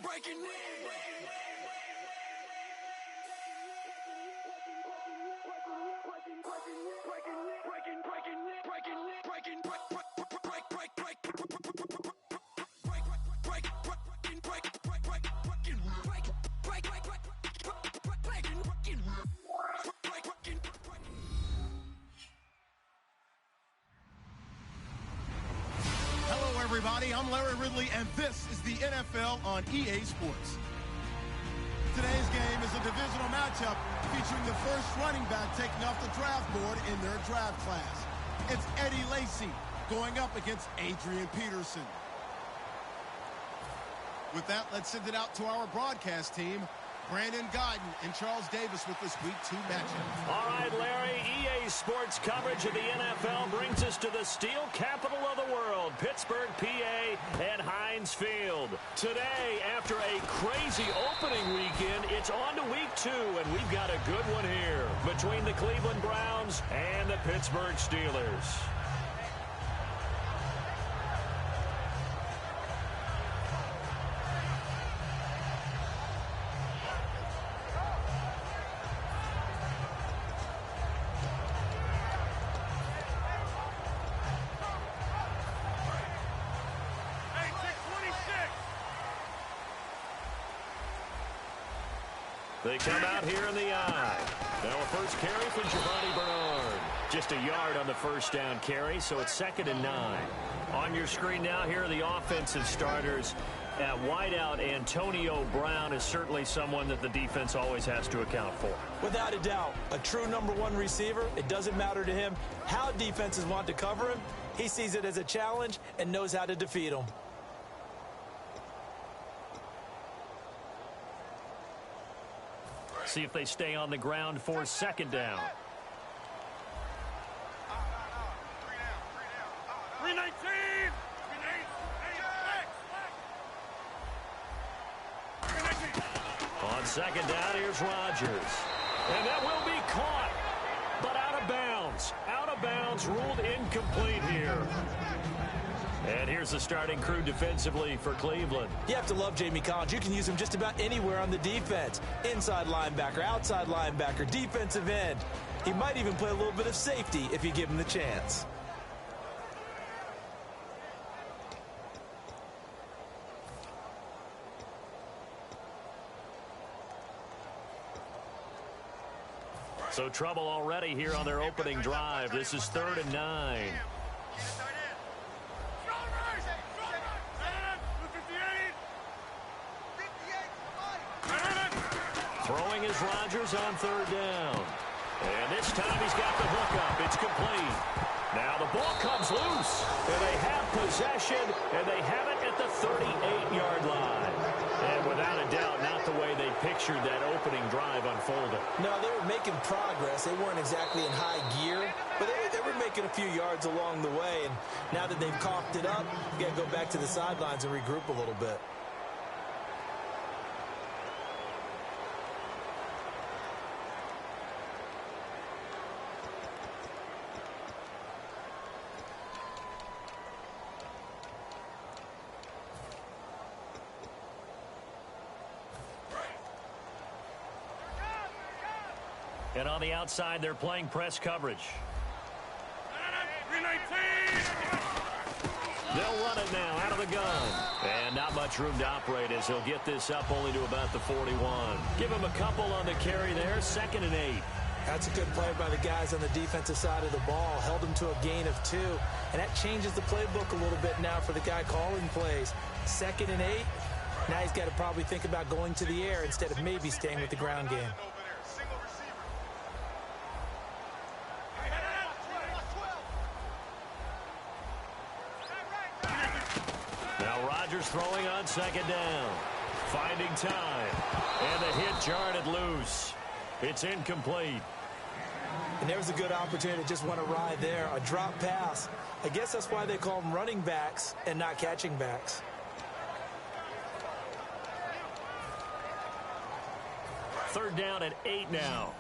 breaking in. Hello, everybody. I'm Larry Ridley, and this is the NFL on EA Sports. Today's game is a divisional matchup featuring the first running back taking off the draft board in their draft class. It's Eddie Lacy going up against Adrian Peterson. With that, let's send it out to our broadcast team. Brandon Guyton and Charles Davis with this Week 2 matchup. All right, Larry, EA Sports coverage of the NFL brings us to the steel capital of the world, Pittsburgh, PA, and Heinz Field. Today, after a crazy opening weekend, it's on to Week 2, and we've got a good one here between the Cleveland Browns and the Pittsburgh Steelers. They come out here in the eye. Now a first carry for Giovanni Bernard. Just a yard on the first down carry, so it's 2nd and 9. On your screen now, here are the offensive starters. At wideout, Antonio Brown is certainly someone that the defense always has to account for. Without a doubt, a true #1 receiver. It doesn't matter to him how defenses want to cover him. He sees it as a challenge and knows how to defeat them. See if they stay on the ground for 2nd down. 319! On 2nd down, here's Rodgers. And that will be caught, but out of bounds. Out of bounds, ruled incomplete here. And here's the starting crew defensively for Cleveland. You have to love Jamie Collins. You can use him just about anywhere on the defense. Inside linebacker, outside linebacker, defensive end. He might even play a little bit of safety if you give him the chance. So trouble already here on their opening drive. This is 3rd and 9. Throwing is Rodgers on 3rd down. And this time he's got the hook up. It's complete. Now the ball comes loose. And they have possession, and they have it at the 38-yard line. And without a doubt, not the way they pictured that opening drive unfolding. No, they were making progress. They weren't exactly in high gear, but they were making a few yards along the way. And now that they've coughed it up, you got to go back to the sidelines and regroup a little bit. And on the outside, they're playing press coverage. 319! They'll run it now out of the gun. And not much room to operate as he'll get this up only to about the 41. Give him a couple on the carry there, 2nd and 8. That's a good play by the guys on the defensive side of the ball. Held him to a gain of 2. And that changes the playbook a little bit now for the guy calling plays. 2nd and 8. Now he's got to probably think about going to the air instead of maybe staying with the ground game. Rodgers throwing on 2nd down. Finding time. And the hit jarred loose. It's incomplete. And there was a good opportunity. Just went awry there. A drop pass. I guess that's why they call them running backs and not catching backs. 3rd down and 8 now.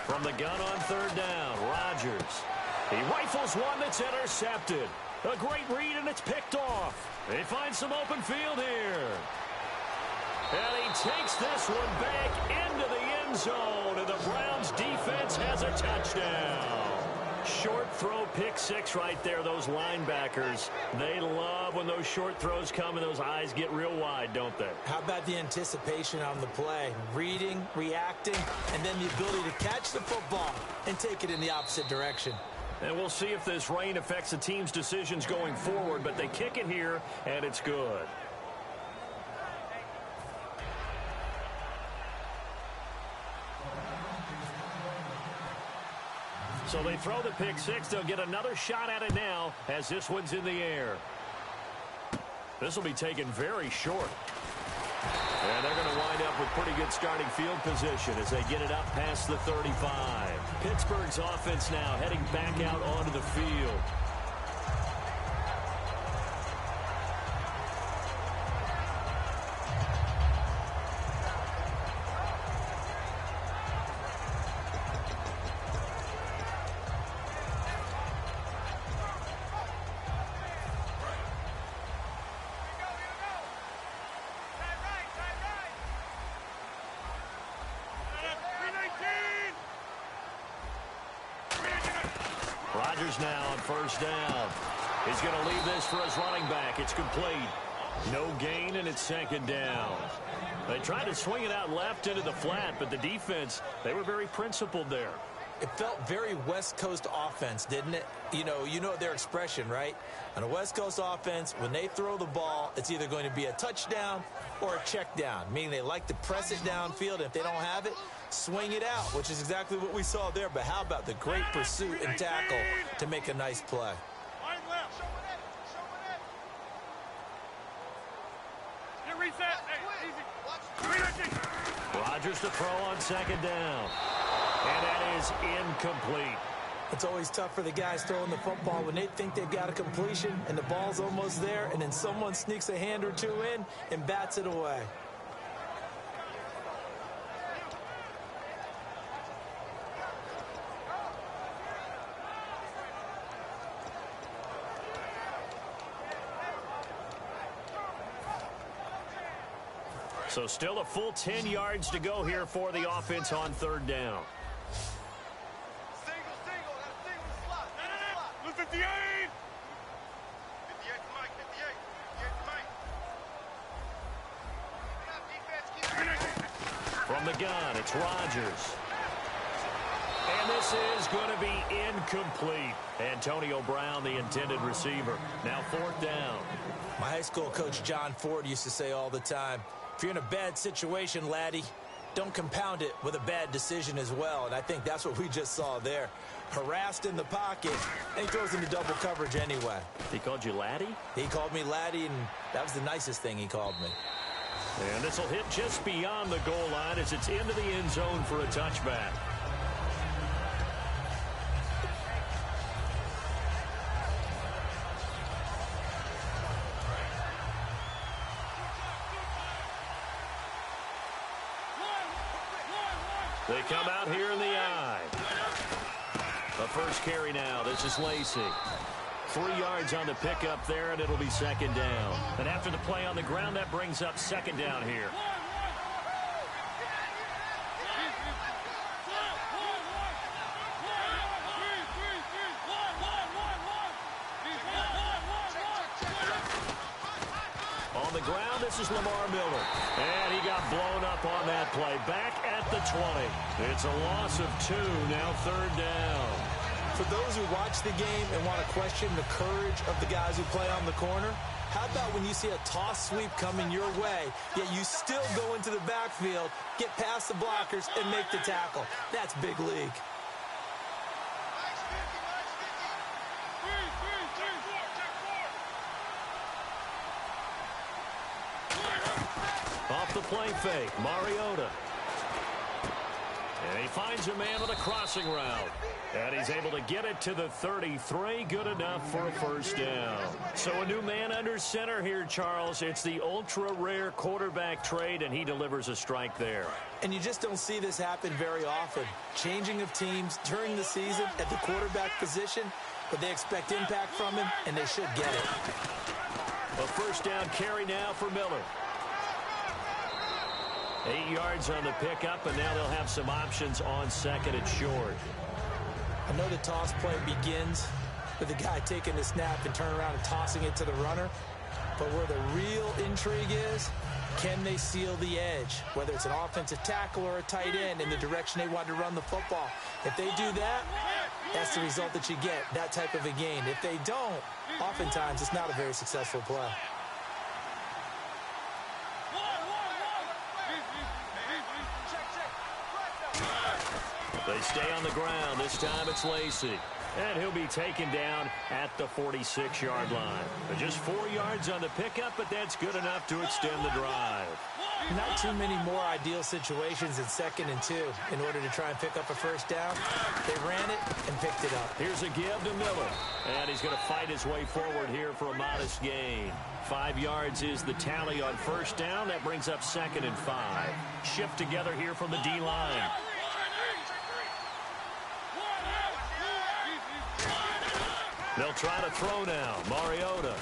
From the gun on third down, Rodgers. He rifles one that's intercepted. A great read, and it's picked off. They find some open field here. And he takes this one back into the end zone, and the Browns defense has a touchdown. Short throw, pick six right there. Those linebackers, they love when those short throws come and those eyes get real wide, don't they? How about the anticipation on the play? Reading, reacting, and then the ability to catch the football and take it in the opposite direction. And we'll see if this rain affects the team's decisions going forward, but they kick it here, and it's good. So they throw the pick six. They'll get another shot at it now as this one's in the air. This will be taken very short. And they're going to wind up with pretty good starting field position as they get it up past the 35. Pittsburgh's offense now heading back out onto the field. Rodgers now on first down. He's going to leave this for his running back. It's complete. No gain, and it's second down. They tried to swing it out left into the flat, but the defense, they were very principled there. It felt very West Coast offense, didn't it? You know their expression, right? On a West Coast offense, when they throw the ball, it's either going to be a touchdown or a check down, meaning they like to press it downfield. If they don't have it, swing it out, which is exactly what we saw there. But how about the great pursuit and tackle to make a nice play? Rodgers to throw on second down. And that is incomplete. It's always tough for the guys throwing the football when they think they've got a completion and the ball's almost there, and then someone sneaks a hand or two in and bats it away. So still a full 10 yards to go here for the offense on third down. From the gun, it's Rodgers. And this is going to be incomplete. Antonio Brown, the intended receiver. Now fourth down. My high school coach, John Ford, used to say all the time, if you're in a bad situation, laddie, don't compound it with a bad decision as well. And I think that's what we just saw there. Harassed in the pocket, and he throws into double coverage anyway. He called you laddie? He called me laddie, and that was the nicest thing he called me. And this will hit just beyond the goal line as it's into the end zone for a touchback. They come out here in the eye. The first carry now. This is Lacey. 3 yards on the pickup there, and it'll be second down. And after the play on the ground, that brings up second down here. On the ground, this is Lamar Miller. And he got blown up on that play. Back at the 20. It's a loss of 2, now third down. For those who watch the game and want to question the courage of the guys who play on the corner, how about when you see a toss sweep coming your way, yet you still go into the backfield, get past the blockers, and make the tackle? That's big league. Off the play fake, Mariota. And he finds a man with a crossing route. And he's able to get it to the 33. Good enough for a first down. So a new man under center here, Charles. It's the ultra-rare quarterback trade, and he delivers a strike there. And you just don't see this happen very often. Changing of teams during the season at the quarterback position, but they expect impact from him, and they should get it. A first down carry now for Miller. 8 yards on the pickup, and now they'll have some options on second and short. I know the toss play begins with the guy taking the snap and turning around and tossing it to the runner. But where the real intrigue is, can they seal the edge? Whether it's an offensive tackle or a tight end in the direction they want to run the football. If they do that, that's the result that you get, that type of a gain. If they don't, oftentimes it's not a very successful play. They stay on the ground. This time it's Lacey. And he'll be taken down at the 46-yard line. But just 4 yards on the pickup, but that's good enough to extend the drive. Not too many more ideal situations in 2nd and 2 in order to try and pick up a first down. They ran it and picked it up. Here's a give to Miller. And he's going to fight his way forward here for a modest gain. 5 yards is the tally on first down. That brings up 2nd and 5. Shift together here from the D-line. They'll try to throw now. Mariota.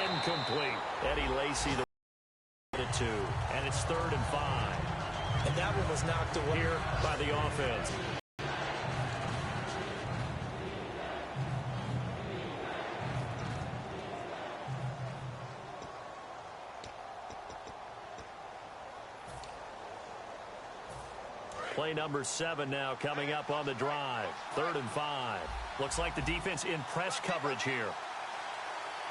Incomplete. Eddie Lacy the 2. And it's 3rd and 5. And that one was knocked away here by the offense. Play number 7 now coming up on the drive. 3rd and 5. Looks like the defense in press coverage here.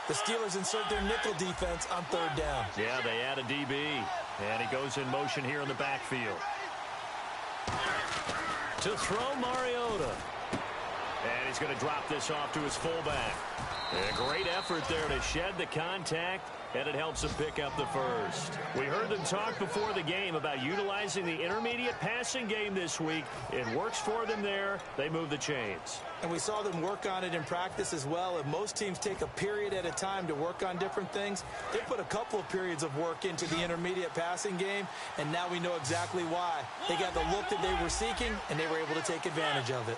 The Steelers insert their nickel defense on 3rd down. Yeah, they add a DB. And he goes in motion here in the backfield. To throw Mariota. And he's going to drop this off to his fullback. A great effort there to shed the contact, and it helps him pick up the first. We heard them talk before the game about utilizing the intermediate passing game this week. It works for them there. They move the chains. And we saw them work on it in practice as well. If most teams take a period at a time to work on different things, they put a couple of periods of work into the intermediate passing game, and now we know exactly why. They got the look that they were seeking, and they were able to take advantage of it.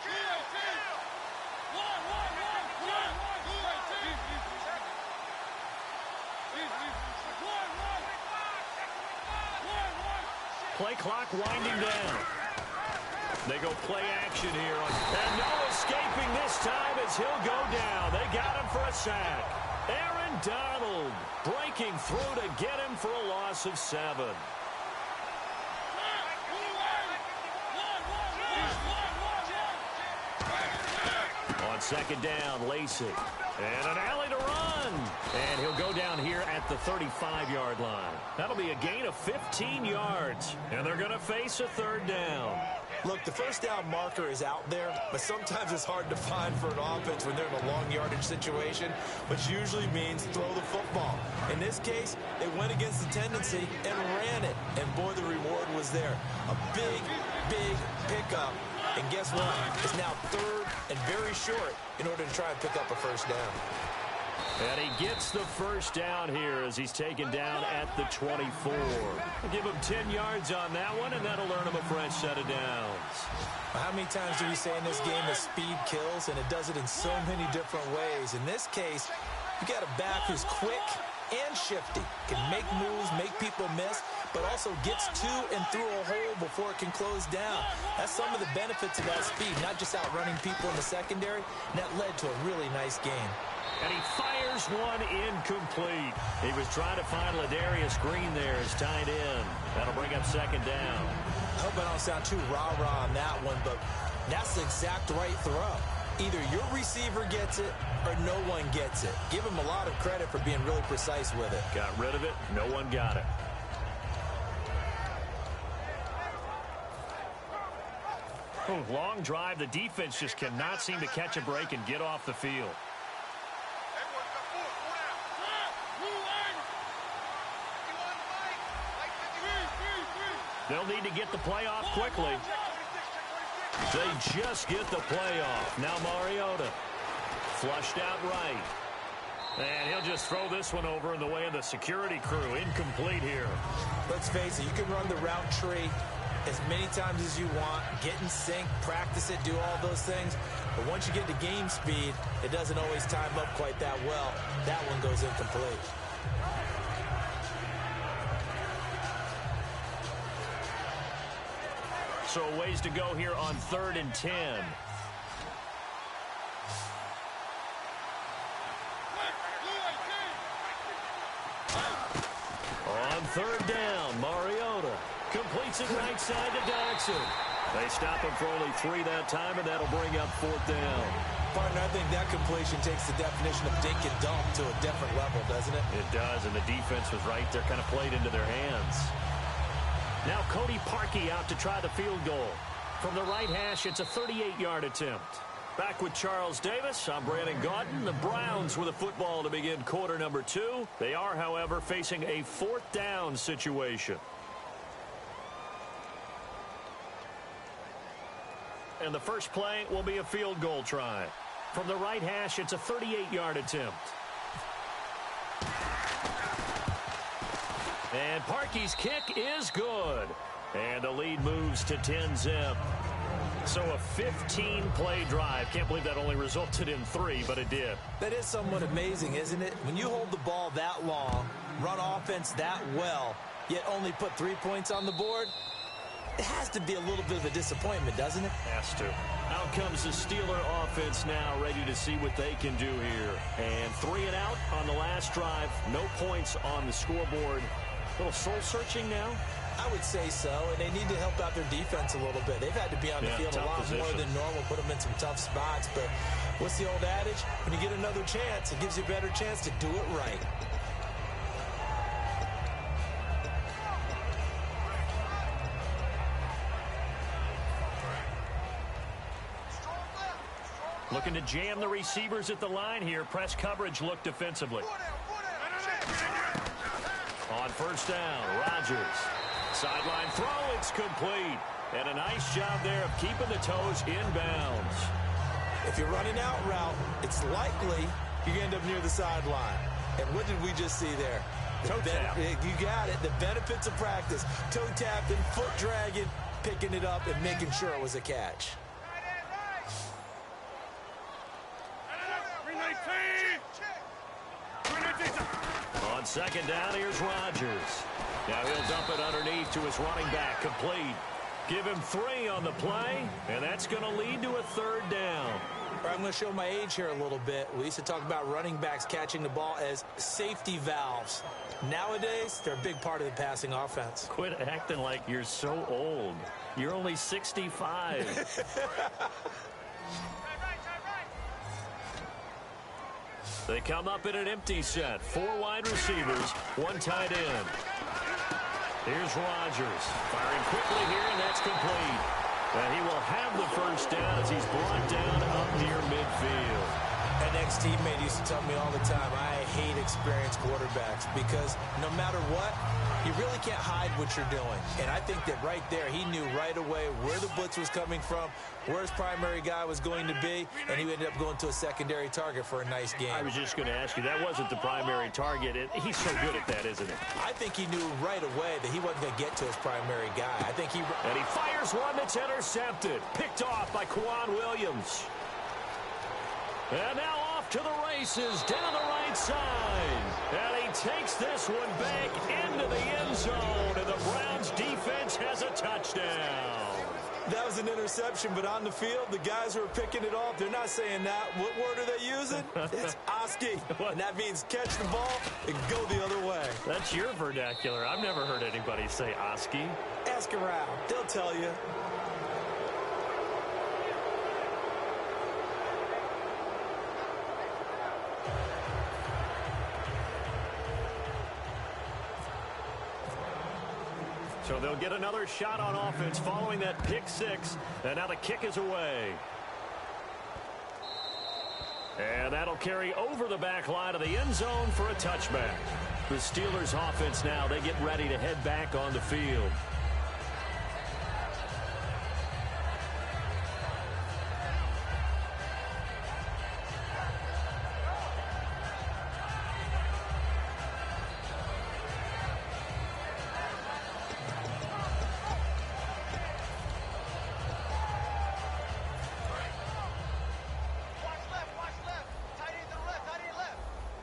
Play clock winding down. They go play action here. And no escaping this time as he'll go down. They got him for a sack. Aaron Donald breaking through to get him for a loss of 7. On 2nd down, Lacey. And an alley to run. And he'll go down here at the 35-yard line. That'll be a gain of 15 yards. And they're going to face a 3rd down. Look, the first down marker is out there, but sometimes it's hard to find for an offense when they're in a long yardage situation, which usually means throw the football. In this case, they went against the tendency and ran it. And boy, the reward was there. A big, big pickup. And guess what? It's now 3rd and very short in order to try and pick up a first down. And he gets the first down here as he's taken down at the 24. We'll give him 10 yards on that one, and that'll earn him a fresh set of downs. How many times do we say in this game that speed kills, and it does it in so many different ways? In this case, you got a back who's quick and shifty, can make moves, make people miss, but also gets to and through a hole before it can close down. That's some of the benefits of that speed, not just outrunning people in the secondary, and that led to a really nice game. And he fires one incomplete. He was trying to find Ladarius Green there as tight end. That'll bring up 2nd down. I hope I don't sound too rah-rah on that one, but that's the exact right throw. Either your receiver gets it or no one gets it. Give him a lot of credit for being really precise with it. Got rid of it. No one got it. Long drive. The defense just cannot seem to catch a break and get off the field. They'll need to get the play off quickly. They just get the play off. Now Mariota flushed out right. And he'll just throw this one over in the way of the security crew. Incomplete here. Let's face it, you can run the route tree as many times as you want, get in sync, practice it, do all those things. But once you get to game speed, it doesn't always time up quite that well. That one goes incomplete. So a ways to go here on 3rd and 10. On 3rd down, Mariota completes it right side to Dodson. They stop him for only 3 that time, and that'll bring up 4th down. Partner, I think that completion takes the definition of dink and dunk to a different level, doesn't it? It does, and the defense was right there, kind of played into their hands. Now Cody Parkey out to try the field goal. From the right hash, it's a 38-yard attempt. Back with Charles Davis, I'm Brandon Gaudin. The Browns with a football to begin quarter number 2. They are, however, facing a 4th down situation. And the first play will be a field goal try. From the right hash, it's a 38-yard attempt. And Parkey's kick is good. And the lead moves to 10-zip. So a 15-play drive. Can't believe that only resulted in 3, but it did. That is somewhat amazing, isn't it? When you hold the ball that long, run offense that well, yet only put 3 points on the board, it has to be a little bit of a disappointment, doesn't it? Has to. Out comes the Steeler offense now, ready to see what they can do here. And 3 and out on the last drive. No points on the scoreboard. A little soul-searching now? I would say so, and they need to help out their defense a little bit. They've had to be on the field a lot more than normal, put them in some tough spots. But what's the old adage? When you get another chance, it gives you a better chance to do it right. Looking to jam the receivers at the line here. Press coverage look defensively. On 1st down, Rodgers. Sideline throw, it's complete. And a nice job there of keeping the toes inbounds. If you're running out route, it's likely you end up near the sideline. And what did we just see there? Toe tap. You got it. The benefits of practice. Toe tapping, foot dragging, picking it up, and making sure it was a catch. 319. On 2nd down, here's Rodgers. Now he'll dump it underneath to his running back, complete. Give him 3 on the play, and that's going to lead to a 3rd down. I'm going to show my age here a little bit. We used to talk about running backs catching the ball as safety valves. Nowadays, they're a big part of the passing offense. Quit acting like you're so old. You're only 65. They come up in an empty set. 4 wide receivers, 1 tight end. Here's Rodgers. Firing quickly here, and that's complete. And he will have the 1st down as he's brought down up near midfield. An ex-teammate used to tell me all the time, I hate experienced quarterbacks because no matter what, you really can't hide what you're doing. And I think that right there, he knew right away where the blitz was coming from, where his primary guy was going to be, and he ended up going to a secondary target for a nice game. I was just going to ask you, that wasn't the primary target. He's so good at that, isn't it? I think he knew right away that he wasn't going to get to his primary guy. I think he... And he fires one that's intercepted. Picked off by Quan Williams. And now off to the races down the right side. And he takes this one back into the end zone. And the Browns defense has a touchdown. That was an interception, but on the field, the guys who are picking it off, they're not saying that. What word are they using? It's Oski. And that means catch the ball and go the other way. That's your vernacular. I've never heard anybody say Oski. Ask around. They'll tell you. So they'll get another shot on offense following that pick 6. And now the kick is away. And that'll carry over the back line of the end zone for a touchback. The Steelers offense now, they get ready to head back on the field.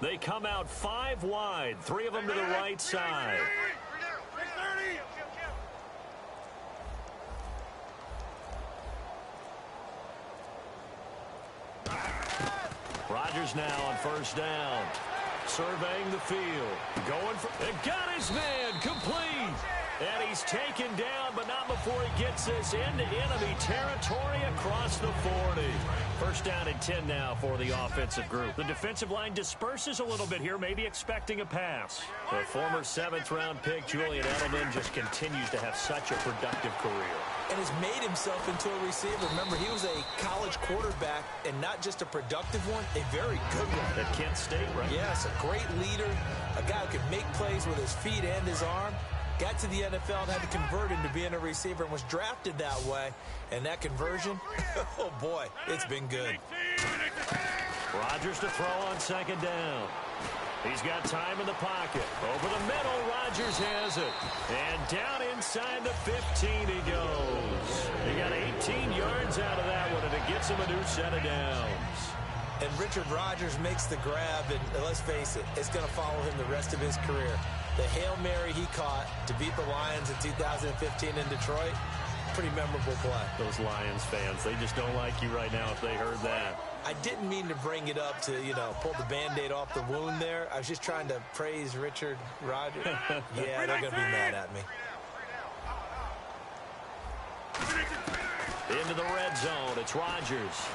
They come out 5 wide, 3 of them to the right side. Rodgers now on first down. Surveying the field. Going for it. Got his man. Complete. And he's taken down, but not before he gets this into enemy territory across the 40. First down and 10 now for the offensive group. The defensive line disperses a little bit here, maybe expecting a pass. The former 7th-round pick, Julian Edelman, just continues to have such a productive career. And has made himself into a receiver. Remember, he was a college quarterback, and not just a productive one, a very good one. At Kent State, right? Yes, a great leader, a guy who could make plays with his feet and his arm. Got to the NFL and had to convert into being a receiver and was drafted that way. And that conversion, oh boy, it's been good. Rodgers to throw on second down. He's got time in the pocket. Over the middle, Rodgers has it. And down inside the 15 he goes. He got 18 yards out of that one, and it gets him a new set of downs. And Richard Rodgers makes the grab, and let's face it, it's going to follow him the rest of his career. The Hail Mary he caught to beat the Lions in 2015 in Detroit, pretty memorable play. Those Lions fans, they just don't like you right now if they heard that. I didn't mean to bring it up to, pull the Band-Aid off the wound there. I was just trying to praise Richard Rodgers. Yeah, they're going to be mad at me. Into the red zone, it's Rodgers.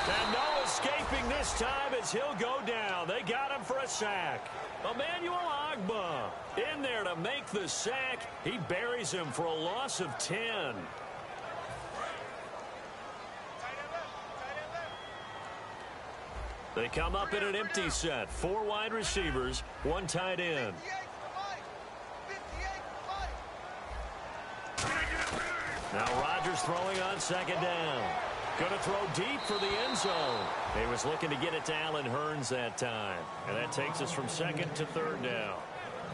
And no escaping this time as he'll go down. They got him for a sack. Emmanuel Ogbah in there to make the sack. He buries him for a loss of 10. They come up in an empty set. 4 wide receivers, 1 tight end. Now Rodgers throwing on second down. Going to throw deep for the end zone. He was looking to get it to Allen Hurns that time. And that takes us from second to third down.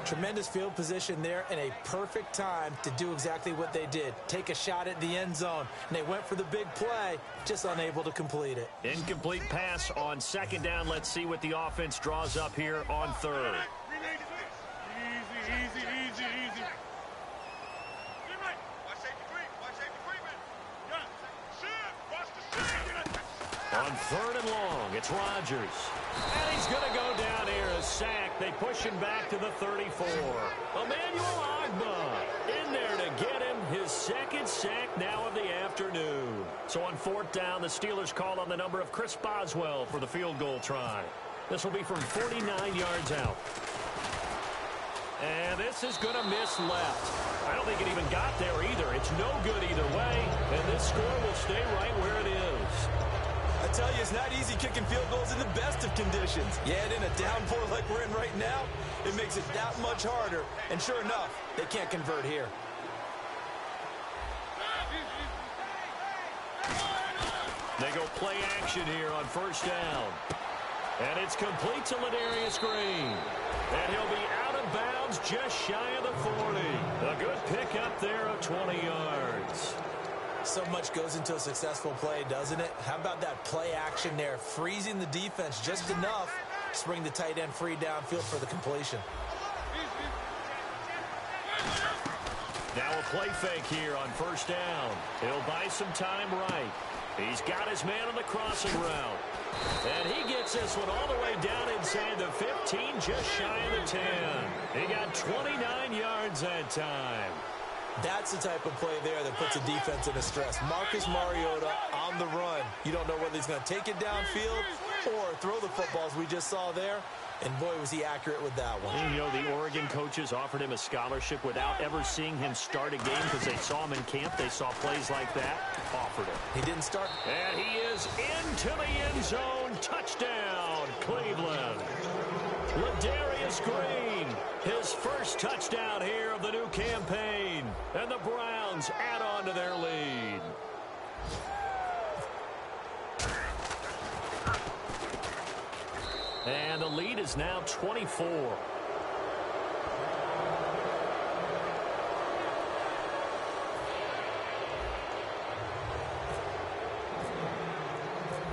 Tremendous field position there and a perfect time to do exactly what they did. Take a shot at the end zone. And they went for the big play, just unable to complete it. Incomplete pass on second down. Let's see what the offense draws up here on third. Easy. On third and long, it's Rodgers. And he's going to go down here, a sack. They push him back to the 34. Emmanuel Ogbah in there to get him his second sack now of the afternoon. So on fourth down, the Steelers call on the number of Chris Boswell for the field goal try. This will be from 49 yards out. And this is going to miss left. I don't think it even got there either. It's no good either way. And this score will stay right where it is. I tell you, it's not easy kicking field goals in the best of conditions. Yeah, and in a downpour like we're in right now, it makes it that much harder. And sure enough, they can't convert here. They go play action here on first down. And it's complete to Ladarius Green. And he'll be out of bounds just shy of the 40. A good pickup there of 20 yards. So much goes into a successful play, doesn't it? How about that play action there, freezing the defense just enough to bring the tight end free downfield for the completion. Now a play fake here on first down. He'll buy some time right. He's got his man on the crossing route. And he gets this one all the way down inside the 15, just shy of the 10. He got 29 yards that time. That's the type of play there that puts a defense in a stress. Marcus Mariota on the run. You don't know whether he's going to take it downfield or throw the footballs we just saw there. And boy, was he accurate with that one. And, the Oregon coaches offered him a scholarship without ever seeing him start a game because they saw him in camp. They saw plays like that. Offered him. He didn't start. And he is into the end zone. Touchdown, Cleveland. Ladarius Green, his first touchdown here of the new campaign. And the Browns add on to their lead. And the lead is now 24.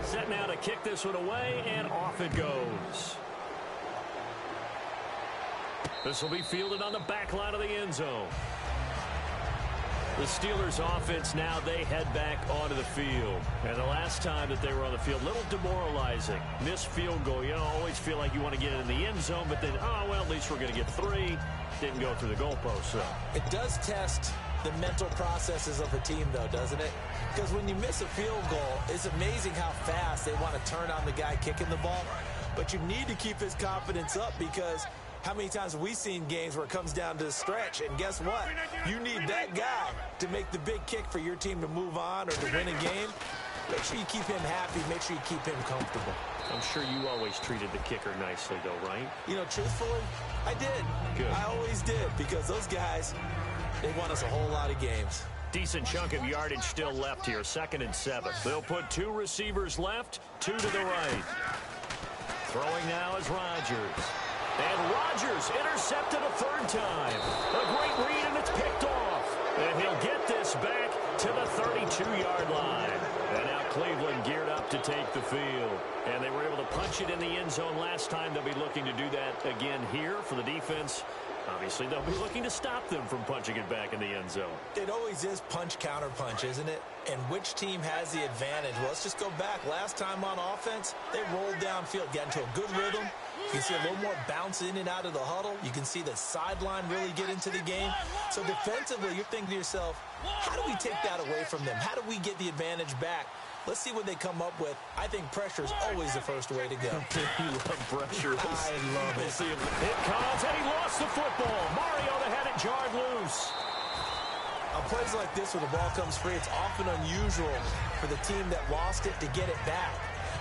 Set now to kick this one away, and off it goes. This will be fielded on the back line of the end zone. The Steelers offense now, they head back onto the field. And the last time that they were on the field, a little demoralizing. Missed field goal. You always feel like you want to get it in the end zone, but then, oh, well, at least we're going to get 3. Didn't go through the goalpost, so. It does test the mental processes of a team, though, doesn't it? Because when you miss a field goal, it's amazing how fast they want to turn on the guy kicking the ball. But you need to keep his confidence up, because how many times have we seen games where it comes down to the stretch, and guess what? You need that guy to make the big kick for your team to move on or to win a game. Make sure you keep him happy. Make sure you keep him comfortable. I'm sure you always treated the kicker nicely, though, right? You know, truthfully, I did. Good. I always did, because those guys, they won us a whole lot of games. Decent chunk of yardage still left here. 2nd and 7. They'll put 2 receivers left, 2 to the right. Throwing now is Rodgers. And Rodgers intercepted a 3rd time. A great read, and it's picked off. And he'll get this back to the 32-yard line. And now Cleveland geared up to take the field. And they were able to punch it in the end zone last time. They'll be looking to do that again here for the defense. Obviously, they'll be looking to stop them from punching it back in the end zone. It always is punch-counter-punch, isn't it? And which team has the advantage? Well, let's just go back. Last time on offense, they rolled downfield, got into a good rhythm. You can see a little more bounce in and out of the huddle. You can see the sideline really get into the game. So defensively, you're thinking to yourself, how do we take that away from them? How do we get the advantage back? Let's see what they come up with. I think pressure is always the first way to go. You love pressure. I love it. We'll see if it comes, and he lost the football. Mariota had it jarred loose. On plays like this where the ball comes free, it's often unusual for the team that lost it to get it back.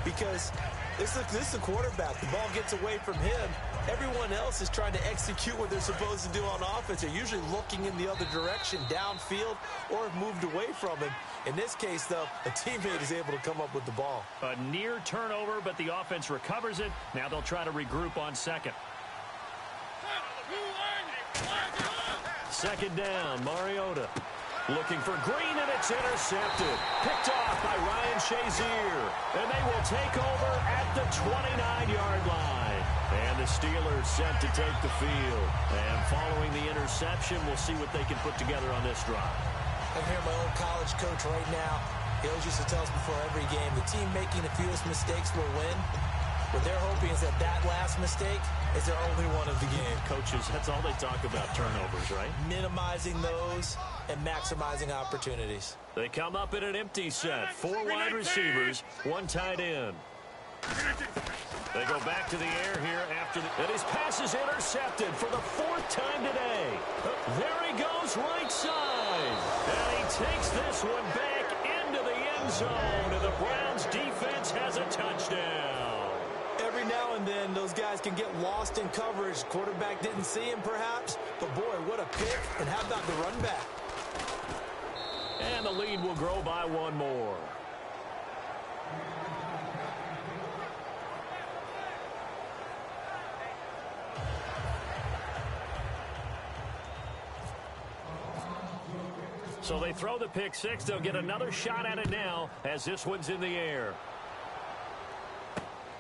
Because this is the quarterback. The ball gets away from him. Everyone else is trying to execute what they're supposed to do on offense. They're usually looking in the other direction, downfield, or have moved away from him. In this case, though, a teammate is able to come up with the ball. A near turnover, but the offense recovers it. Now they'll try to regroup on 2nd. 2nd down, Mariota. Looking for Green, and it's intercepted. Picked off by Ryan Shazier. And they will take over at the 29-yard line. And the Steelers set to take the field. And following the interception, we'll see what they can put together on this drive. I'm here, my old college coach right now. He always used to tell us before every game, the team making the fewest mistakes will win. What they're hoping is that last mistake is their only one of the game. Coaches, that's all they talk about, turnovers, right? Minimizing those and maximizing opportunities. They come up in an empty set. 4 wide receivers, 1 tight end. They go back to the air here after and his pass is intercepted for the 4th time today. There he goes, right side. And he takes this one back into the end zone, and the Browns defense has a touchdown. Every now and then, those guys can get lost in coverage. Quarterback didn't see him, perhaps. But, boy, what a pick. And how about the run back? And the lead will grow by 1 more. So they throw the pick 6. They'll get another shot at it now as this one's in the air.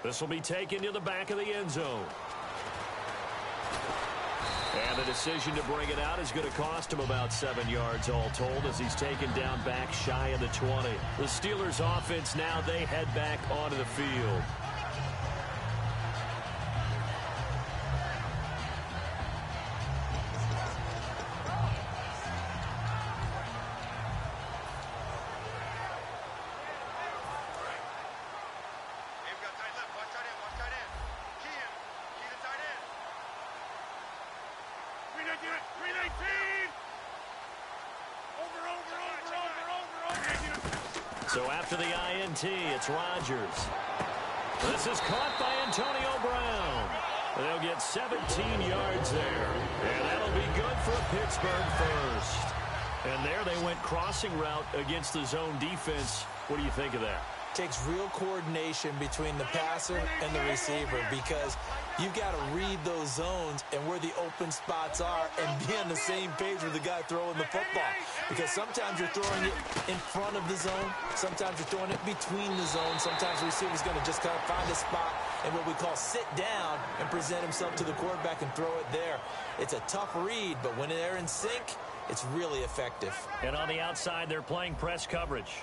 This will be taken to the back of the end zone. And the decision to bring it out is going to cost him about 7 yards all told as he's taken down back shy of the 20. The Steelers offense now, they head back onto the field. So after the INT, it's Rodgers. This is caught by Antonio Brown. They'll get 17 yards there. And that'll be good for a Pittsburgh first. And there they went crossing route against the zone defense. What do you think of that? Takes real coordination between the passer and the receiver, because you've got to read those zones and where the open spots are and be on the same page with the guy throwing the football. Because sometimes you're throwing it in front of the zone. Sometimes you're throwing it between the zones. Sometimes the receiver's going to just kind of find a spot and what we call sit down and present himself to the quarterback and throw it there. It's a tough read, but when they're in sync, it's really effective. And on the outside, they're playing press coverage.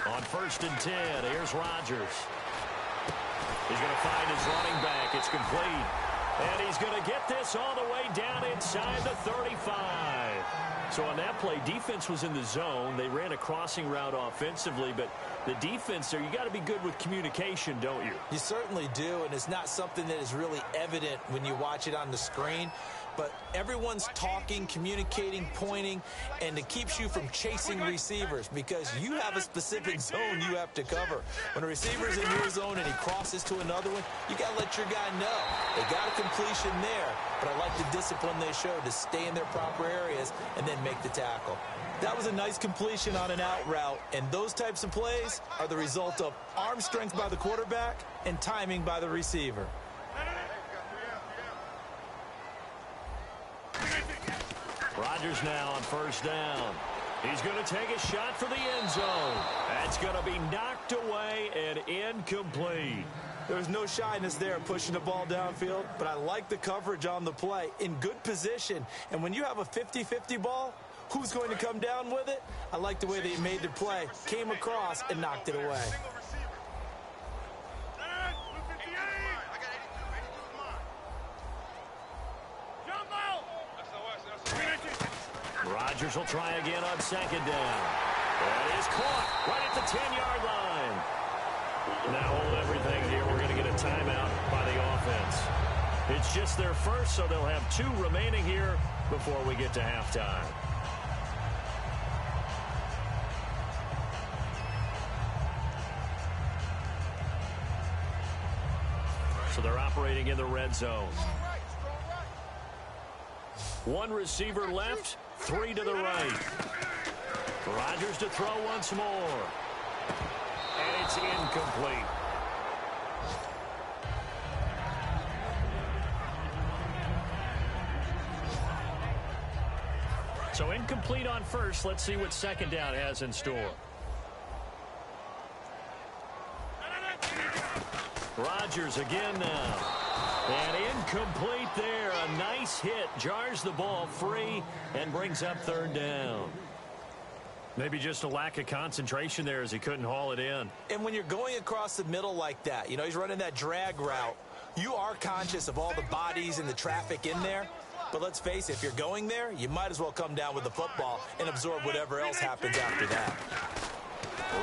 On 1st and 10, here's Rodgers. He's going to find his running back. It's complete. And he's going to get this all the way down inside the 35. So on that play, defense was in the zone. They ran a crossing route offensively, but the defense there, you got to be good with communication, don't you? You certainly do, and it's not something that is really evident when you watch it on the screen. But everyone's talking, communicating, pointing, and it keeps you from chasing receivers because you have a specific zone you have to cover. When a receiver's in your zone and he crosses to another one, you got to let your guy know. They got a completion there, but I like the discipline they showed to stay in their proper areas and then make the tackle. That was a nice completion on an out route, and those types of plays are the result of arm strength by the quarterback and timing by the receiver. Rodgers now on 1st down. He's going to take a shot for the end zone. That's going to be knocked away and incomplete. There's no shyness there pushing the ball downfield, but I like the coverage on the play. In good position, and when you have a 50-50 ball, who's going to come down with it? I like the way they made the play, came across, and knocked it away. Rodgers will try again on 2nd down. That is caught right at the 10-yard line. Now hold everything here. We're going to get a timeout by the offense. It's just their first, so they'll have 2 remaining here before we get to halftime. So they're operating in the red zone. 1 receiver left, 3 to the right. Rodgers to throw once more. And it's incomplete. So incomplete on first. Let's see what 2nd down has in store. Rodgers again now. And incomplete there. A nice hit. Jars the ball free and brings up 3rd down. Maybe just a lack of concentration there as he couldn't haul it in. And when you're going across the middle like that, you know, he's running that drag route, you are conscious of all the bodies and the traffic in there. But let's face it, if you're going there, you might as well come down with the football and absorb whatever else happens after that.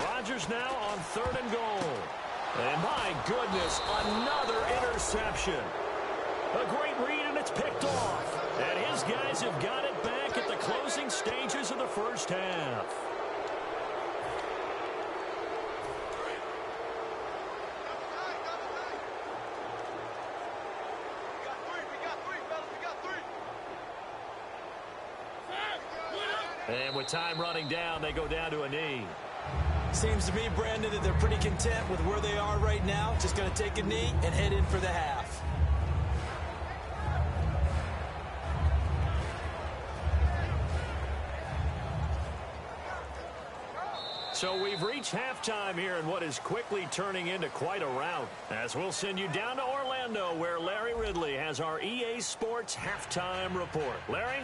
Rodgers now on 3rd and goal. And my goodness, another interception. A great read, and it's picked off. And his guys have got it back at the closing stages of the first half. And with time running down, they go down to a knee. Seems to me, Brandon, that they're pretty content with where they are right now. Just going to take a knee and head in for the half. So we've reached halftime here in what is quickly turning into quite a rout. As we'll send you down to Orlando, where Larry Ridley has our EA Sports halftime report. Larry?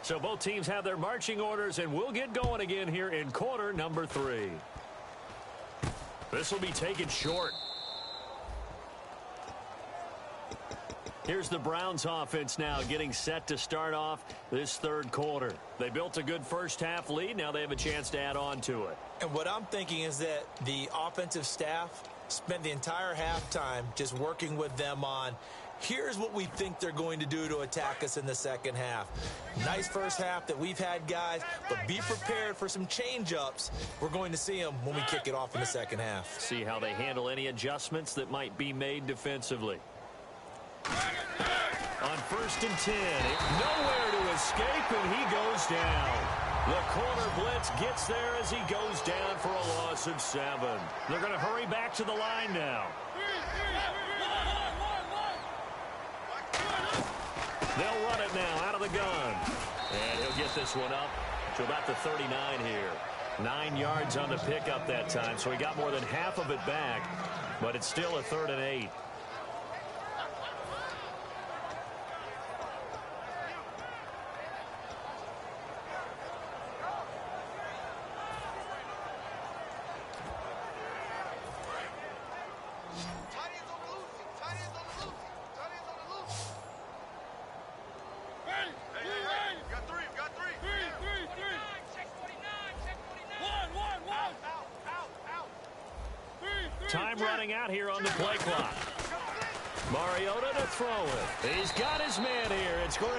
So both teams have their marching orders, and we'll get going again here in quarter number 3. This will be taken short. Here's the Browns offense now getting set to start off this 3rd quarter. They built a good first half lead. Now they have a chance to add on to it. And what I'm thinking is that the offensive staff spent the entire halftime just working with them on here's what we think they're going to do to attack us in the second half. Nice first half that we've had, guys, but be prepared for some change-ups. We're going to see them when we kick it off in the second half. See how they handle any adjustments that might be made defensively. On 1st and 10, nowhere to escape, and he goes down. The corner blitz gets there as he goes down for a loss of 7. They're going to hurry back to the line now. They'll run it now out of the gun. And he'll get this one up to about the 39 here. 9 yards on the pickup that time, so he got more than half of it back, but it's still a 3rd and 8. Time running out here on the play clock. Mariota to throw it. He's got his man here. It's Green.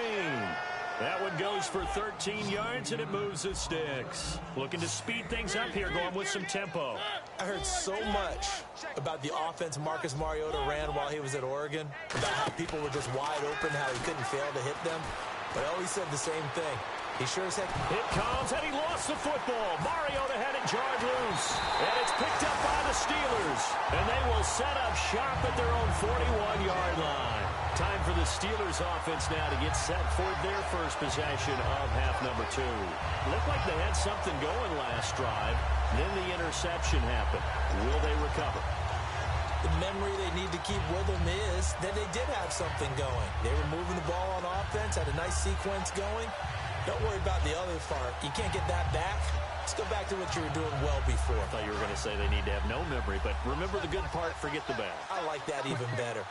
That one goes for 13 yards, and it moves the sticks. Looking to speed things up here, going with some tempo. I heard so much about the offense Marcus Mariota ran while he was at Oregon, about how people were just wide open, how he couldn't fail to hit them. But I always said the same thing. He sure as heck. It comes, and he lost the football. Mariota had it jarred loose. And it's picked up by the Steelers. And they will set up shop at their own 41-yard line. Time for the Steelers offense now to get set for their first possession of half number 2. Looked like they had something going last drive. Then the interception happened. Will they recover? The memory they need to keep with them is that they did have something going. They were moving the ball on offense, had a nice sequence going. Don't worry about the other part. You can't get that back. Let's go back to what you were doing well before. I thought you were going to say they need to have no memory, but remember the good part, forget the bad. I like that even better.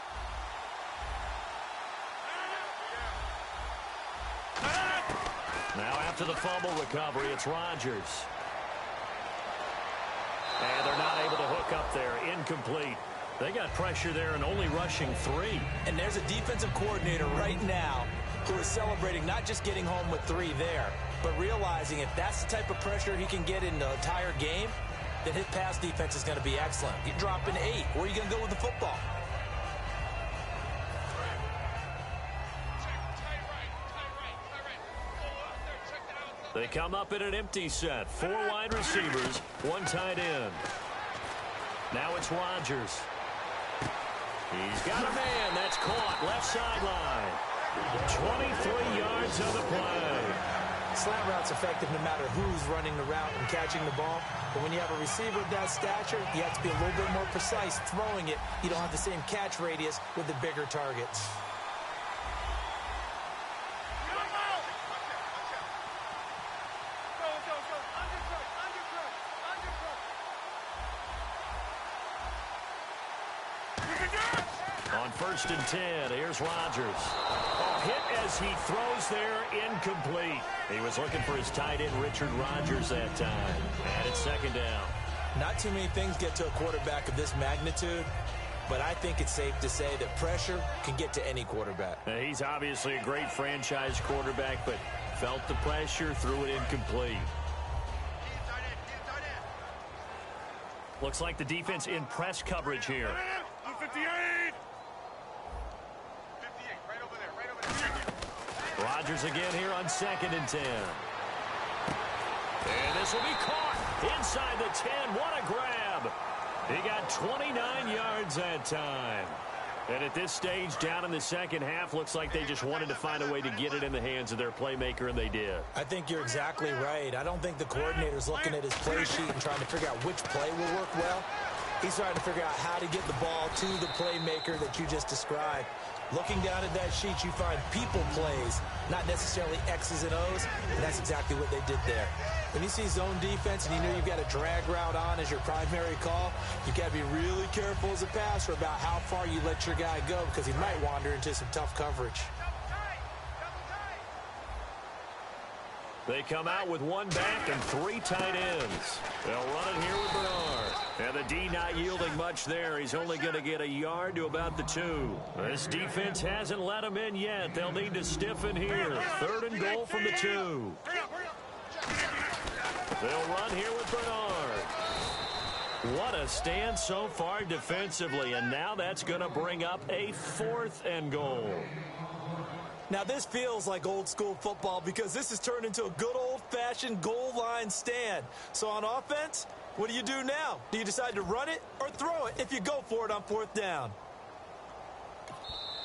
Now after the fumble recovery, it's Rodgers. And they're not able to hook up there. Incomplete. They got pressure there and only rushing 3. And there's a defensive coordinator right now who is celebrating not just getting home with 3 there, but realizing if that's the type of pressure he can get in the entire game, then his pass defense is going to be excellent. You're dropping 8. Where are you going to go with the football? They come up in an empty set. 4 wide receivers, 1 tight end. Now it's Rodgers. He's got a man. That's caught. Left sideline. 23 yards on the play. Slant route's effective no matter who's running the route and catching the ball. But when you have a receiver of that stature, you have to be a little bit more precise throwing it. You don't have the same catch radius with the bigger targets. On 1st and 10, here's Rodgers. Oh, hit as he throws there, incomplete. He was looking for his tight end, Richard Rodgers, that time. And it's 2nd down. Not too many things get to a quarterback of this magnitude, but I think it's safe to say that pressure can get to any quarterback. He's obviously a great franchise quarterback, but felt the pressure, threw it incomplete. Looks like the defense in press coverage here. 58! Rodgers again here on 2nd and 10. And this will be caught inside the 10. What a grab. He got 29 yards that time. And at this stage, down in the second half, looks like they just wanted to find a way to get it in the hands of their playmaker, and they did. I think you're exactly right. I don't think the coordinator's looking at his play sheet and trying to figure out which play will work well. He's trying to figure out how to get the ball to the playmaker that you just described. Looking down at that sheet, you find people plays, not necessarily X's and O's, and that's exactly what they did there. When you see zone defense and you know you've got a drag route on as your primary call, you've got to be really careful as a passer about how far you let your guy go because he might wander into some tough coverage. They come out with 1 back and 3 tight ends. They'll run it here with Bernard. And the D not yielding much there. He's only going to get a yard to about the 2. This defense hasn't let him in yet. They'll need to stiffen here. 3rd and goal from the 2. They'll run here with Bernard. What a stand so far defensively. And now that's going to bring up a 4th and goal. Now, this feels like old school football because this has turned into a good old old-fashioned goal line stand. So on offense, what do you do now? Do you decide to run it or throw it if you go for it on 4th down?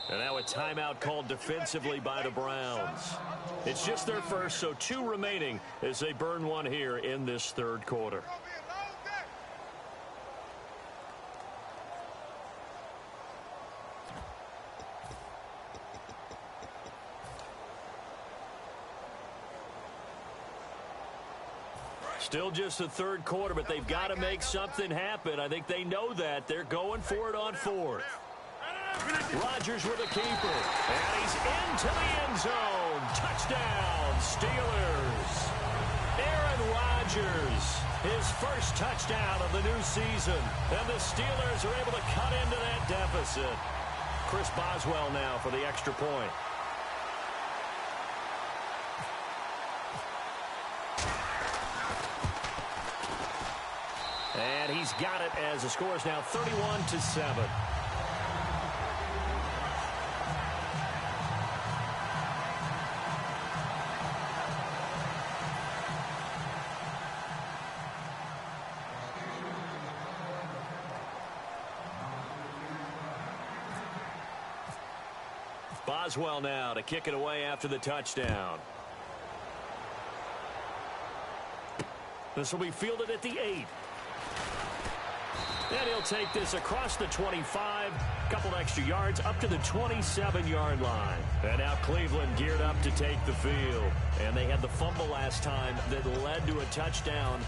And now a timeout called defensively by the Browns. It's just their first, so 2 remaining as they burn one here in this 3rd quarter. Still just the 3rd quarter, but they've got to make something happen. I think they know that. They're going for it on 4th. Rodgers with a keeper, and he's into the end zone. Touchdown, Steelers. Aaron Rodgers, his first touchdown of the new season, and the Steelers are able to cut into that deficit. Chris Boswell now for the extra point. And he's got it as the score is now 31-7. Boswell now to kick it away after the touchdown. This will be fielded at the 8. And he'll take this across the 25, couple extra yards up to the 27-yard line. And now Cleveland geared up to take the field. And they had the fumble last time that led to a touchdown.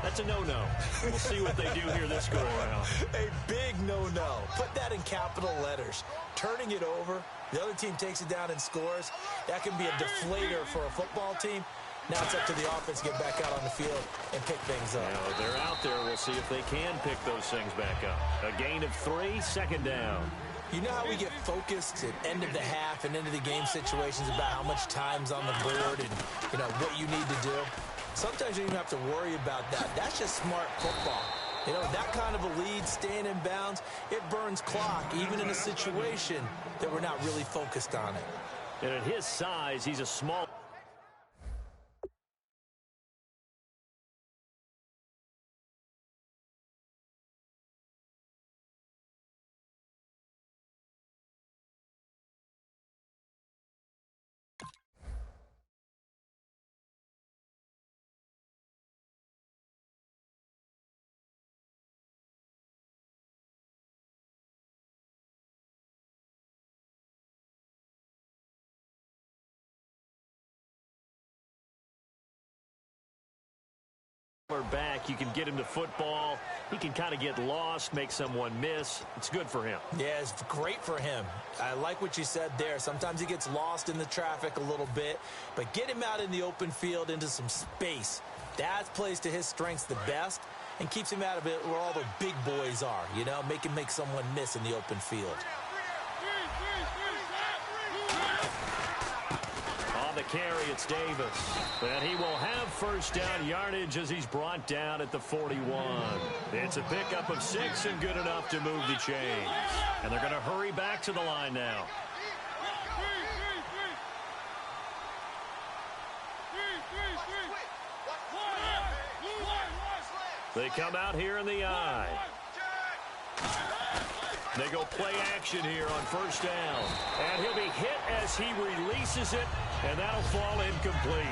That's a no-no. We'll see what they do here this go-around. A big no-no. Put that in capital letters. Turning it over, the other team takes it down and scores. That can be a deflator for a football team. Now it's up to the offense to get back out on the field and pick things up. Now they're out there. We'll see if they can pick those things back up. A gain of 3, 2nd down. You know how we get focused at end of the half and end of the game situations about how much time's on the board and, you know, what you need to do? Sometimes you don't even have to worry about that. That's just smart football. You know, that kind of a lead, staying in bounds, it burns clock, even in a situation that we're not really focused on it. And at his size, he's a small... back, you can get him to football. He can kind of get lost, make someone miss. It's good for him. Yeah, it's great for him. I like what you said there. Sometimes he gets lost in the traffic a little bit, but get him out in the open field into some space. That plays to his strengths the best and keeps him out of it where all the big boys are, you know, make someone miss in the open field. On the carry, it's Davis. And he will have first down yardage as he's brought down at the 41. It's a pickup of 6 and good enough to move the chains. And they're going to hurry back to the line now. They come out here in the eye. They go play action here on first down. And he'll be hit as he releases it, and that'll fall incomplete.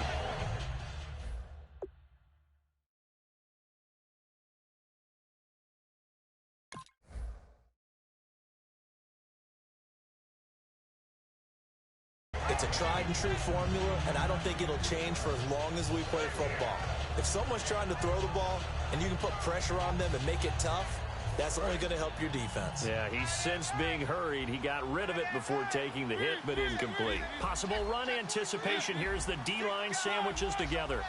It's a tried-and-true formula, and I don't think it'll change for as long as we play football. If someone's trying to throw the ball and you can put pressure on them and make it tough, that's only going to help your defense. Yeah, he's since being hurried. He got rid of it before taking the hit, but incomplete. Possible run anticipation. Here's the D-line sandwiches together.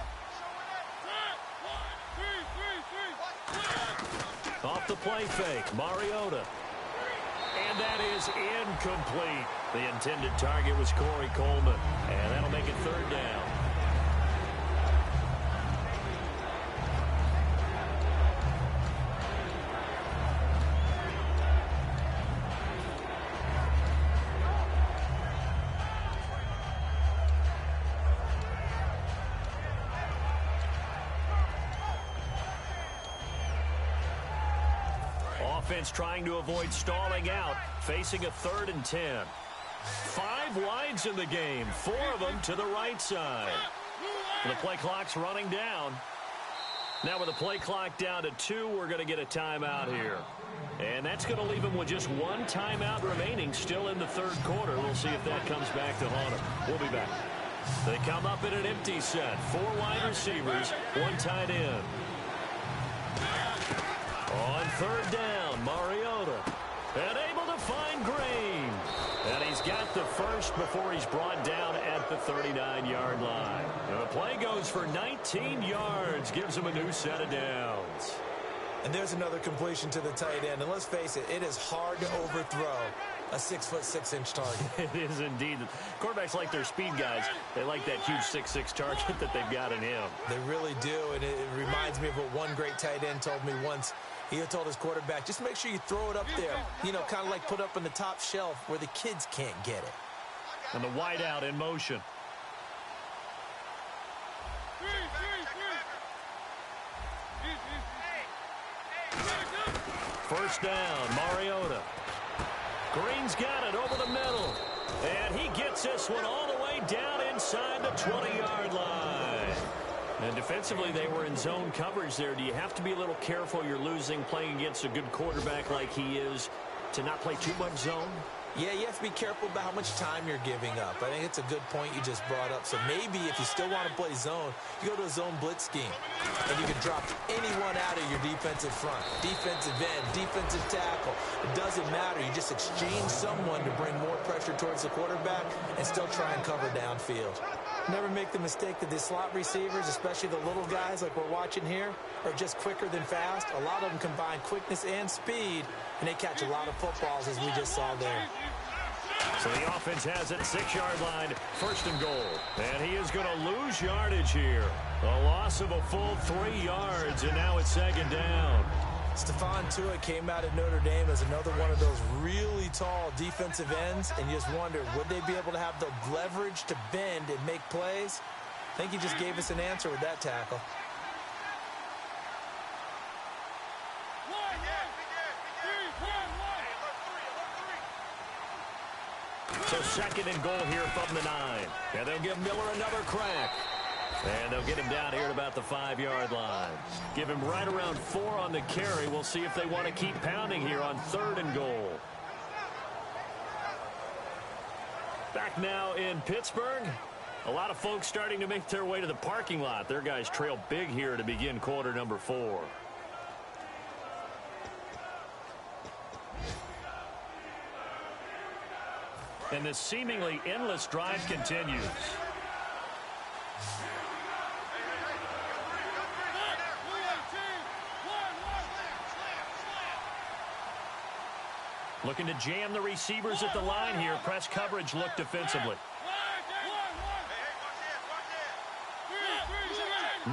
Off the play fake, Mariota. And that is incomplete. The intended target was Corey Coleman. And that'll make it third down. defense trying to avoid stalling out, facing a 3rd and 10. 5 wides in the game, 4 of them to the right side. The play clock's running down. Now with the play clock down to 2, we're going to get a timeout here. And that's going to leave them with just 1 timeout remaining still in the 3rd quarter. We'll see if that comes back to haunt them. We'll be back. They come up in an empty set. 4 wide receivers, 1 tight end. On 3rd down, Mariota. And able to find Green. And he's got the first before he's brought down at the 39-yard line. And the play goes for 19 yards. Gives him a new set of downs. And there's another completion to the tight end. And let's face it, it is hard to overthrow a 6'6" target. It is indeed. Quarterbacks like their speed guys. They like that huge 6'6" target that they've got in him. They really do. And it reminds me of what one great tight end told me once. He had told his quarterback, just make sure you throw it up there. You know, kind of like put up on the top shelf where the kids can't get it. And the wide out in motion. First down, Mariota. Green's got it over the middle. And he gets this one all the way down inside the 20-yard line. And defensively, they were in zone coverage there. Do you have to be a little careful? You're losing, playing against a good quarterback like he is, to not play too much zone? Yeah, you have to be careful about how much time you're giving up. I think it's a good point you just brought up. So maybe if you still want to play zone, you go to a zone blitz scheme. And you can drop anyone out of your defensive front. Defensive end, defensive tackle. It doesn't matter. You just exchange someone to bring more pressure towards the quarterback and still try and cover downfield. Never make the mistake that the slot receivers, especially the little guys like we're watching here, are just quicker than fast. A lot of them combine quickness and speed, and they catch a lot of footballs, as we just saw there. So the offense has it, 6-yard line, 1st and goal. And he is going to lose yardage here. A loss of a full 3 yards, and now it's 2nd down. Stephon Tuitt came out of Notre Dame as another one of those really tall defensive ends, and you just wonder, would they be able to have the leverage to bend and make plays? I think he just gave us an answer with that tackle. So 2nd and goal here from the 9. And they'll give Miller another crack. And they'll get him down here at about the 5-yard line. Give him right around 4 on the carry. We'll see if they want to keep pounding here on 3rd and goal. Back now in Pittsburgh. A lot of folks starting to make their way to the parking lot. Their guys trail big here to begin quarter number 4. And this seemingly endless drive continues. Looking to jam the receivers at the line here. Press coverage look defensively.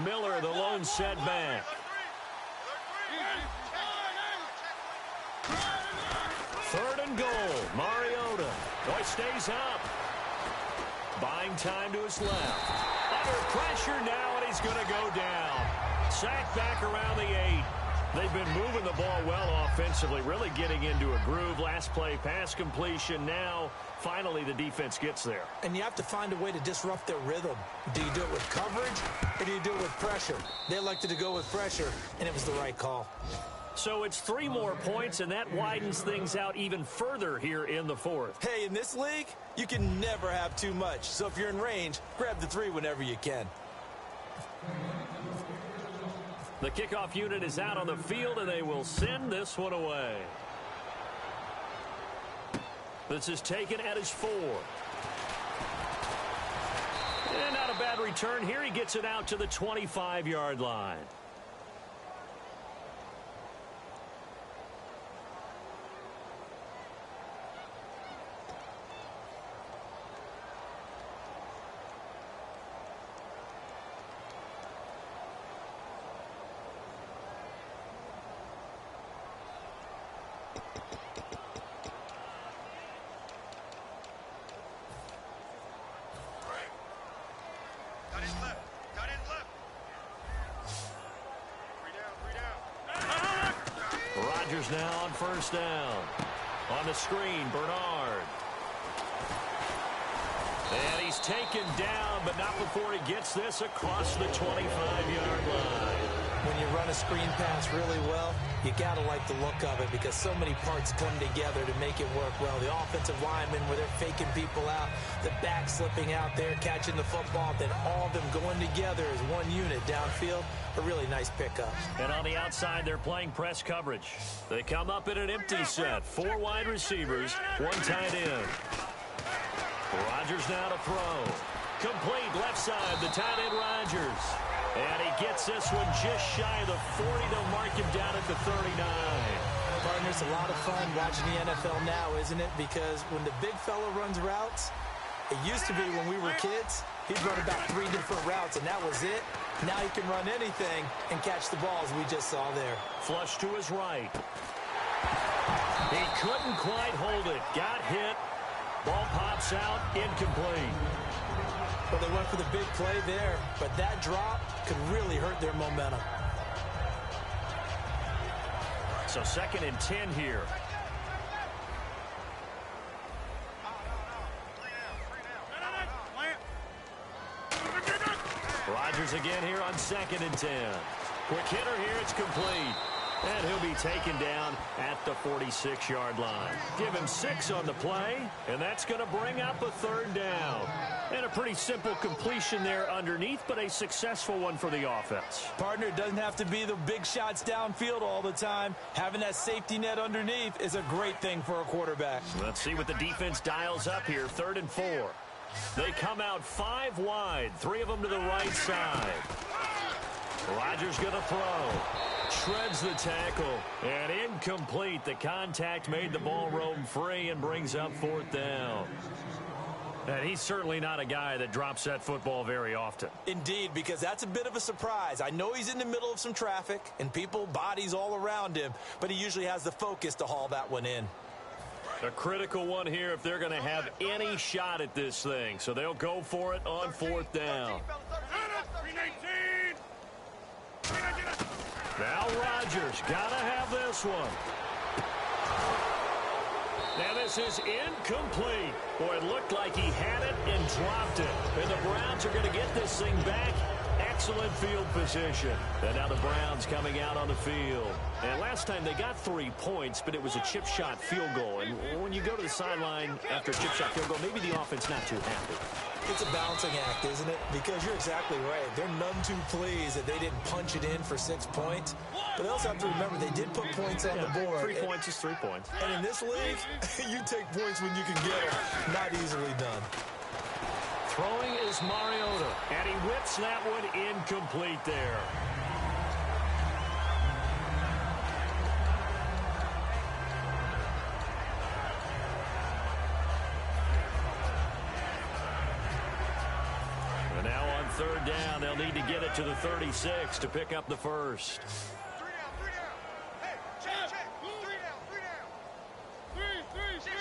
Miller, the lone setback. Third and goal. Mariota. Boy, stays up. Buying time to his left. Under pressure now, and he's going to go down. Sacked back around the 8. They've been moving the ball well offensively, really getting into a groove. Last play, pass completion. Now, finally, the defense gets there. And you have to find a way to disrupt their rhythm. Do you do it with coverage, or do you do it with pressure? They elected to go with pressure, and it was the right call. So it's 3 more points, and that widens things out even further here in the 4th. Hey, in this league, you can never have too much. So if you're in range, grab the 3 whenever you can. The kickoff unit is out on the field, and they will send this one away. This is taken at his 4. And not a bad return here. He gets it out to the 25-yard line. Rogers now on first down. On the screen, Bernard. And he's taken down, but not before he gets this across the 25-yard line. When you run a screen pass really well, you got to like the look of it because so many parts come together to make it work well. The offensive linemen, where they're faking people out, the back slipping out there, catching the football, then all of them going together as one unit downfield. A really nice pickup. And on the outside, they're playing press coverage. They come up in an empty set. 4 wide receivers, 1 tight end. Rogers now to throw. Complete left side, the tight end Rogers. And he gets this one just shy of the 40. They'll mark him down at the 39. Partner, it's a lot of fun watching the NFL now, isn't it? Because when the big fella runs routes, it used to be when we were kids, he'd run about 3 different routes, and that was it. Now he can run anything and catch the ball, as we just saw there. Flush to his right. He couldn't quite hold it. Got hit. Ball pops out, incomplete. Well, they went for the big play there, but that drop could really hurt their momentum. So 2nd and 10 here. Rogers again here on 2nd and 10. Quick hitter here, it's complete. And he'll be taken down at the 46-yard line. Give him 6 on the play, and that's going to bring up a 3rd down. And a pretty simple completion there underneath, but a successful one for the offense. Partner, it doesn't have to be the big shots downfield all the time. Having that safety net underneath is a great thing for a quarterback. Let's see what the defense dials up here. 3rd and 4. They come out 5 wide, 3 of them to the right side. Rogers going to throw. Shreds the tackle. And incomplete. The contact made the ball roam free and brings up 4th down. And he's certainly not a guy that drops that football very often. Indeed, because that's a bit of a surprise. I know he's in the middle of some traffic and people, bodies all around him, but he usually has the focus to haul that one in. A critical one here if they're going to have any shot at this thing. So they'll go for it on 4th down. Now Rogers got to have this one. Now this is incomplete. Boy, it looked like he had it and dropped it. And the Browns are going to get this thing back. Excellent field position. And now the Browns coming out on the field. And last time they got 3 points, but it was a chip shot field goal. And when you go to the sideline after a chip shot field goal, maybe the offense not too happy. It's a balancing act, isn't it? Because you're exactly right. They're none too pleased that they didn't punch it in for 6 points. But they also have to remember they did put points on the board. 3 points is 3 points. And in this league, you take points when you can get them. Not easily done. Throwing is Mariota. And he whips that one incomplete there. And now on 3rd down, they'll need to get it to the 36 to pick up the first. 3 down. Hey, check. 3 down. 3. Check.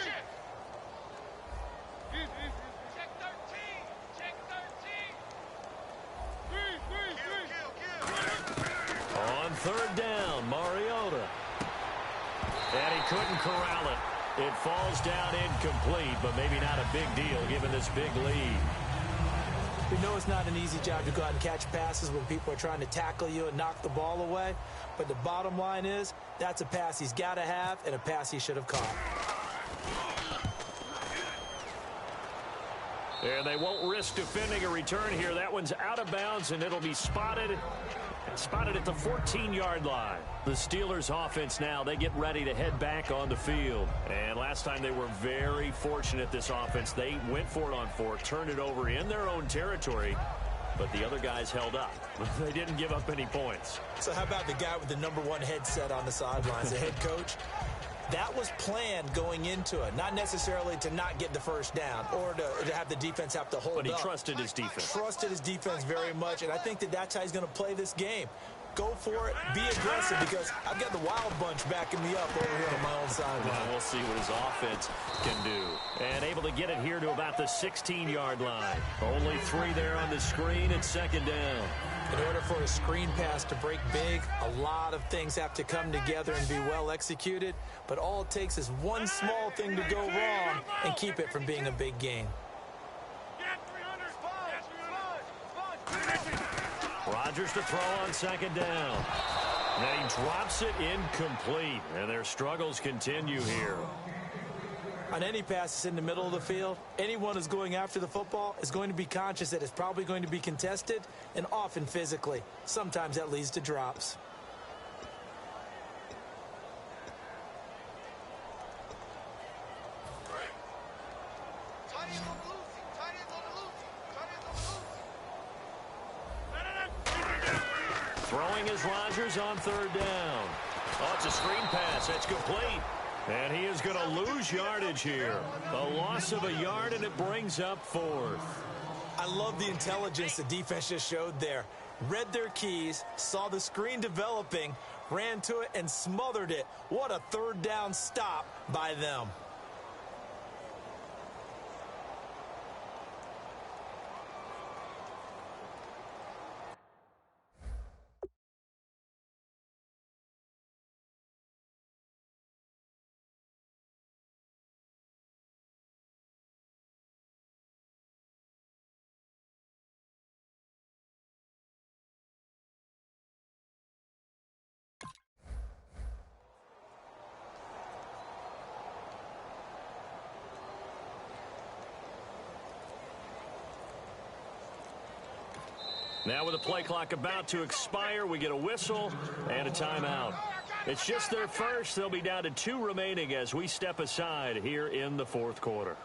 Check 13. Check 13. 3. On 3rd down, Mariota. And he couldn't corral it. It falls down incomplete, but maybe not a big deal given this big lead. We know it's not an easy job to go out and catch passes when people are trying to tackle you and knock the ball away. But the bottom line is, that's a pass he's got to have and a pass he should have caught. And they won't risk defending a return here. That one's out of bounds, and it'll be spotted at the 14-yard line. The Steelers offense now, they get ready to head back on the field. And last time they were very fortunate, this offense. They went for it on 4, turned it over in their own territory, but the other guys held up. They didn't give up any points. So how about the guy with the #1 headset on the sidelines, the head coach? That was planned going into it, not necessarily to not get the first down or to have the defense have to hold up. But he trusted his defense. Trusted his defense very much, and I think that's how he's going to play this game. go for it, be aggressive, because I've got the wild bunch backing me up over here on my own sideline. Well, we'll see what his offense can do. And able to get it here to about the 16-yard line. Only 3 there on the screen at second down. In order for a screen pass to break big, a lot of things have to come together and be well executed. But all it takes is one small thing to go wrong and keep it from being a big gain. Rodgers to throw on second down. And he drops it incomplete. And their struggles continue here. On any passes in the middle of the field, anyone who's going after the football is going to be conscious that it's probably going to be contested, and often physically. Sometimes that leads to drops. Throwing is Rodgers on third down. Oh, it's a screen pass. That's complete. And he is going to lose yardage here. A loss of a yard, and it brings up 4th. I love the intelligence the defense just showed there. Read their keys, saw the screen developing, ran to it, and smothered it. What a third down stop by them. Now with the play clock about to expire, we get a whistle and a timeout. It's just their first. They'll be down to 2 remaining as we step aside here in the 4th quarter.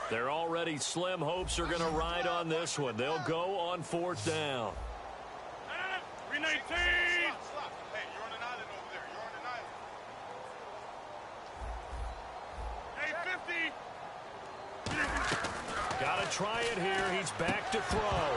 Their already slim hopes are going to ride on this one. They'll go on 4th down. 319. Stop. Hey, you're on an island over there. You're on an island. Hey, 50. Got to try it here. He's back to throw.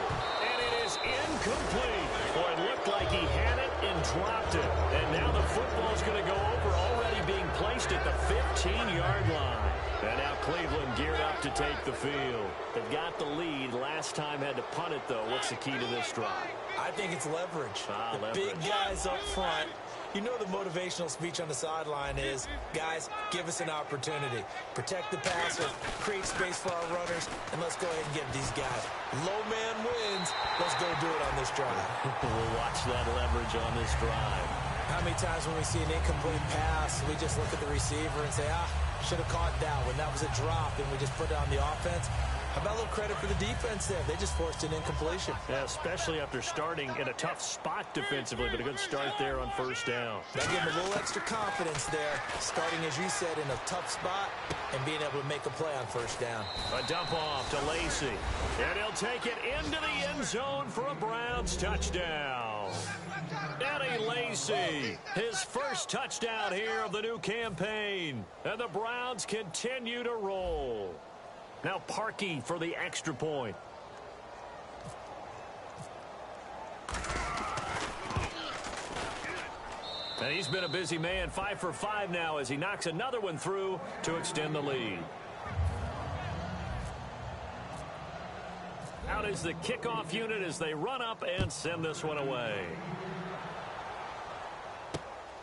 And it is incomplete. Boy, it looked like he had it and dropped it. And now the football's going to go over, already being placed at the 15-yard line. And now Cleveland geared up to take the field. They've got the lead. Last time had to punt it, though. What's the key to this drive? I think it's leverage. Leverage. Big guys up front. You know the motivational speech on the sideline is, guys, give us an opportunity. Protect the passer, create space for our runners, and let's go ahead and give these guys. Low man wins. Let's go do it on this drive. We'll watch that leverage on this drive. How many times when we see an incomplete pass, we just look at the receiver and say, should have caught that one. That was a drop, and we just put it on the offense. How about a little credit for the defense there? They just forced an incompletion. Yeah, especially after starting in a tough spot defensively, but a good start there on 1st down. That gave them a little extra confidence there, starting, as you said, in a tough spot and being able to make a play on 1st down. A dump off to Lacy. And he'll take it into the end zone for a Browns touchdown. Eddie Lacy, his first touchdown here of the new campaign. And the Browns continue to roll. Now Parkey for the extra point. And he's been a busy man, 5 for 5 now as he knocks another one through to extend the lead. Out is the kickoff unit as they run up and send this one away.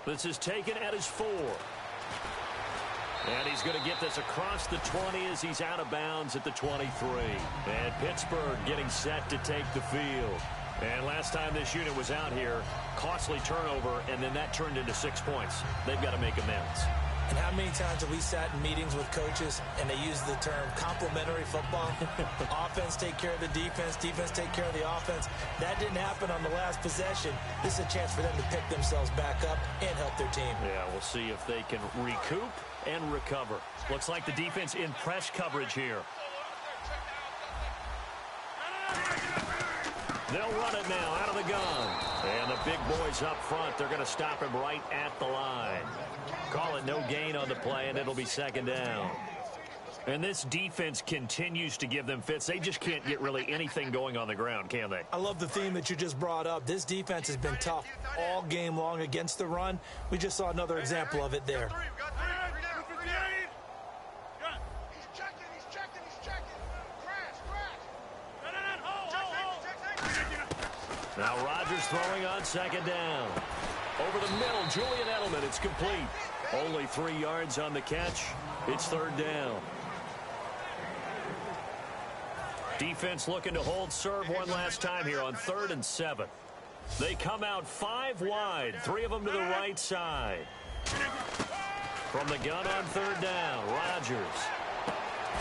This is taken at his 4. And he's going to get this across the 20 as he's out of bounds at the 23. And Pittsburgh getting set to take the field. And last time this unit was out here, costly turnover, and then that turned into 6 points. They've got to make amends. And how many times have we sat in meetings with coaches and they use the term complementary football? Offense take care of the defense, defense take care of the offense. That didn't happen on the last possession. This is a chance for them to pick themselves back up and help their team. Yeah, we'll see if they can recoup and recover. Looks like the defense in press coverage here. They'll run it now out of the gun. And the big boys up front, they're going to stop him right at the line. Call it no gain on the play, and it'll be second down. And this defense continues to give them fits. They just can't get really anything going on the ground, can they? I love the theme that you just brought up. This defense has been tough all game long against the run. We just saw another example of it there. Now Rodgers throwing on second down. Over the middle, Julian Edelman. It's complete. Only 3 yards on the catch. It's third down. Defense looking to hold serve one last time here on 3rd and 7. They come out 5 wide, 3 of them to the right side. From the gun on third down, Rodgers.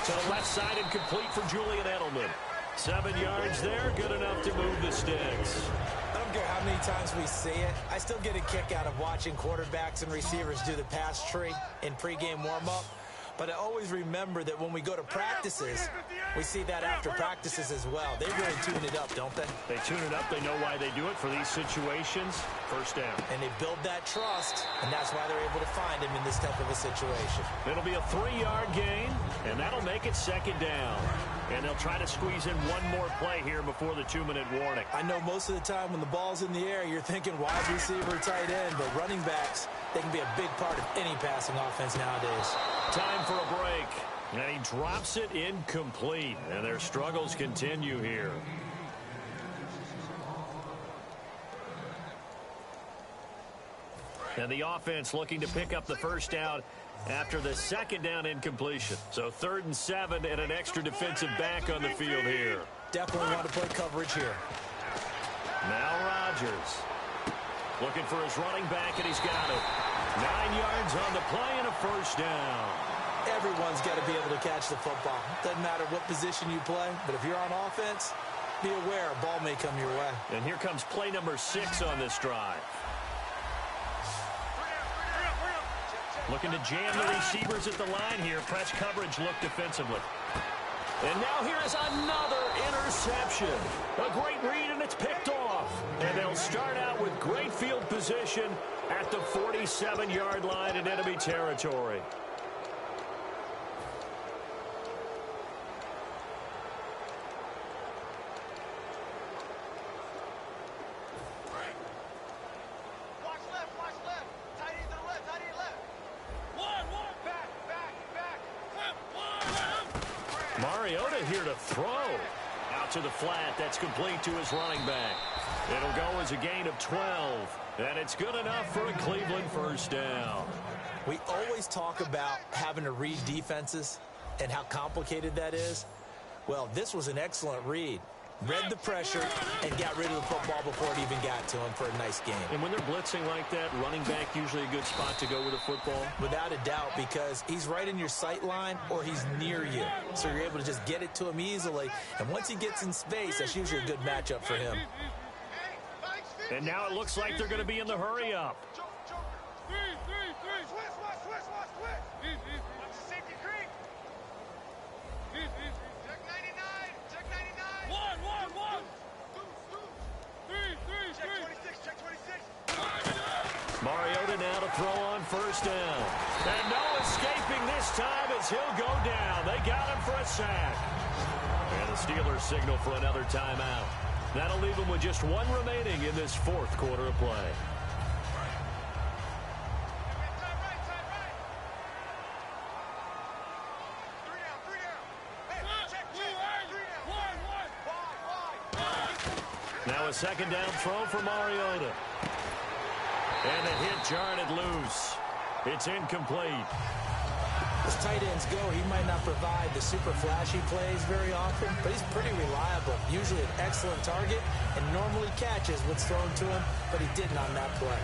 To the left side and complete for Julian Edelman. 7 yards there, good enough to move the sticks. I don't care how many times we see it. I still get a kick out of watching quarterbacks and receivers do the pass tree in pregame warm-up. But I always remember that when we go to practices, we see that after practices as well. They really tune it up, don't they? They tune it up. They know why they do it for these situations. First down. And they build that trust, and that's why they're able to find him in this type of a situation. It'll be a 3-yard gain, and that'll make it second down. And they'll try to squeeze in one more play here before the 2-minute warning. I know most of the time when the ball's in the air, you're thinking wide receiver, tight end, but running backs, they can be a big part of any passing offense nowadays. Time for a break. And he drops it incomplete. And their struggles continue here. And the offense looking to pick up the first down after the second down incompletion. So 3rd and 7 and an extra defensive back on the field here. Definitely want to play coverage here. Now Rodgers looking for his running back, and he's got it. 9 yards on the play and a first down. Everyone's got to be able to catch the football. Doesn't matter what position you play, but if you're on offense, be aware a ball may come your way. And here comes play number 6 on this drive. Looking to jam the receivers at the line here. Press coverage look defensively. And now here is another interception. A great read, and it's picked off. And they'll start out with great field position at the 47-yard line in enemy territory. Mariota here to throw. Out to the flat. That's complete to his running back. It'll go as a gain of 12. And it's good enough for a Cleveland first down. We always talk about having to read defenses and how complicated that is. Well, this was an excellent read. Read the pressure and got rid of the football before it even got to him for a nice game. And when they're blitzing like that, running back usually a good spot to go with a football? Without a doubt, because he's right in your sight line or he's near you. So you're able to just get it to him easily. And once he gets in space, that's usually a good matchup for him. And now it looks like they're going to be in the hurry-up. Mariota now to throw on first down. And no escaping this time as he'll go down. They got him for a sack. And the Steelers signal for another timeout. That'll leave them with just 1 remaining in this 4th quarter of play. Now a second down throw for Mariota. And the hit jarred it loose. It's incomplete. As tight ends go, he might not provide the super flashy plays very often, but he's pretty reliable. Usually an excellent target and normally catches what's thrown to him, but he didn't on that play.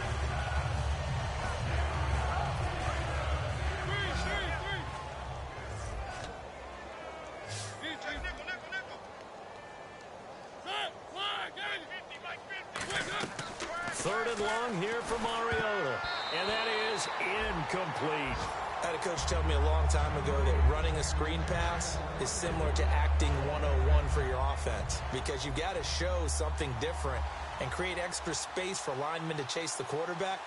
third and long here for Mariota. And that is incomplete. I had a coach tell me a long time ago that running a screen pass is similar to acting 101 for your offense, because you've got to show something different and create extra space for linemen to chase the quarterback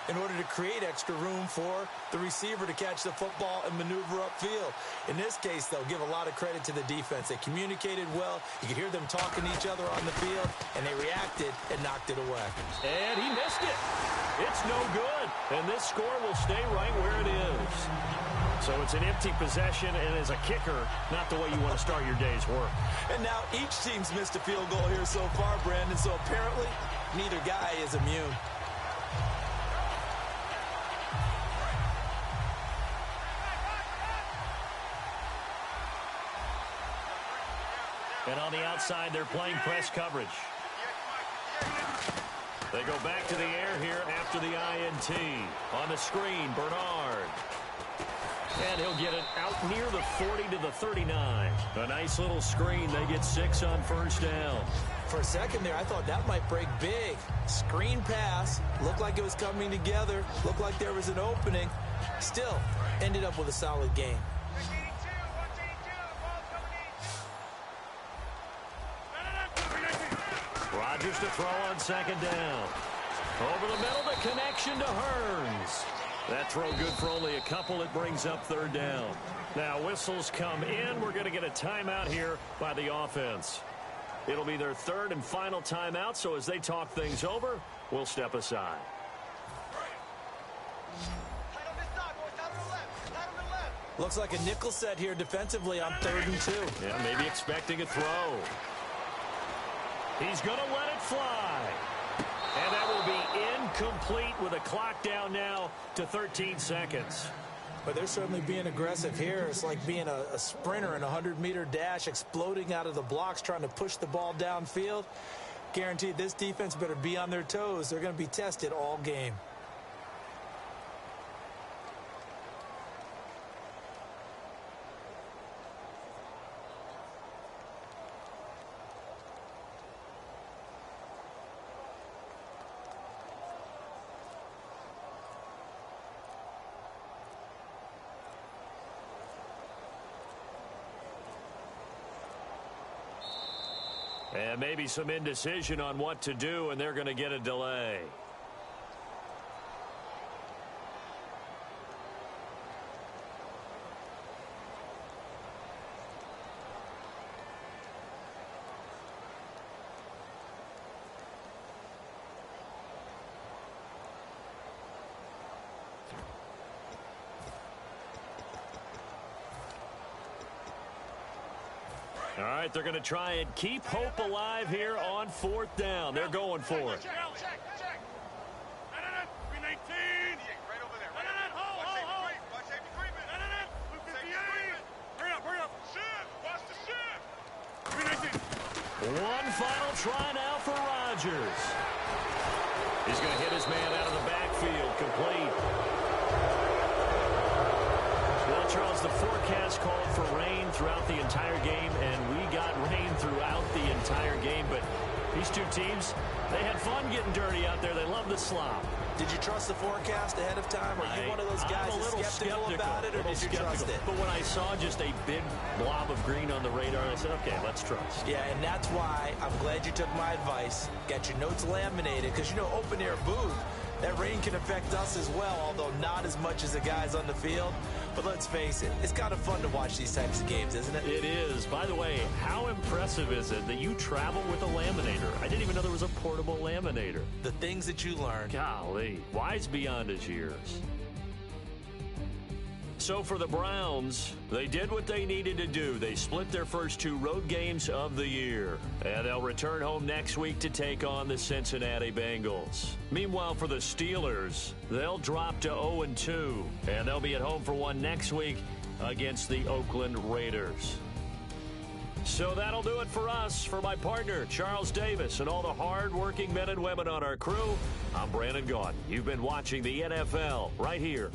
in order to create extra room for the receiver to catch the football and maneuver upfield. In this case, though, give a lot of credit to the defense. They communicated well. You could hear them talking to each other on the field, and they reacted and knocked it away. And he missed it. It's no good. And this score will stay right where it is. So it's an empty possession, and as a kicker, not the way you want to start your day's work. And now each team's missed a field goal here so far, Brandon, so apparently neither guy is immune. And on the outside, they're playing press coverage. They go back to the air here after the INT. On the screen, Bernard. And he'll get it out near the 40 to the 39. A nice little screen. They get 6 on first down. For a second there, I thought that might break big. Screen pass. Looked like it was coming together. Looked like there was an opening. Still, ended up with a solid game. Rodgers to throw on second down. Over the middle, the connection to Hearns. That throw good for only a couple. It brings up third down. Now whistles come in. We're going to get a timeout here by the offense. It'll be their third and final timeout, so as they talk things over, we'll step aside. Looks like a nickel set here defensively on 3rd and 2. Yeah, maybe expecting a throw. He's going to let it fly. And that will be incomplete with a clock down now to 13 seconds. But they're certainly being aggressive here. It's like being a sprinter in a 100-meter dash, exploding out of the blocks, trying to push the ball downfield. Guaranteed this defense better be on their toes. They're going to be tested all game. And maybe some indecision on what to do, and they're going to get a delay. All right, they're going to try and keep hope alive here on 4th down. They're going for it. Check. Right over there. Watch safety creeping. Hurry up. Shift. Watch the shift. One final try now for Rodgers. He's going to hit his man out of the backfield. Complete. Well, Charles, the forecast called for rain throughout the entire game, and we got rain throughout the entire game. But these two teams, they had fun getting dirty out there. They love the slop. Did you trust the forecast ahead of time? Are you one of those guys that's skeptical about it, or did you trust it? But when I saw just a big blob of green on the radar, I said, okay, let's trust. Yeah, and that's why I'm glad you took my advice. Got your notes laminated, because, you know, open-air booth, that rain can affect us as well, although not as much as the guys on the field. But let's face it, it's kind of fun to watch these types of games, isn't it? It is. By the way, how impressive is it that you travel with a laminator? I didn't even know there was a portable laminator. The things that you learn. Golly, wise beyond his years. So for the Browns, they did what they needed to do. They split their first 2 road games of the year. And they'll return home next week to take on the Cincinnati Bengals. Meanwhile, for the Steelers, they'll drop to 0-2. And they'll be at home for one next week against the Oakland Raiders. So that'll do it for us. For my partner, Charles Davis, and all the hard-working men and women on our crew, I'm Brandon Gaudin. You've been watching the NFL right here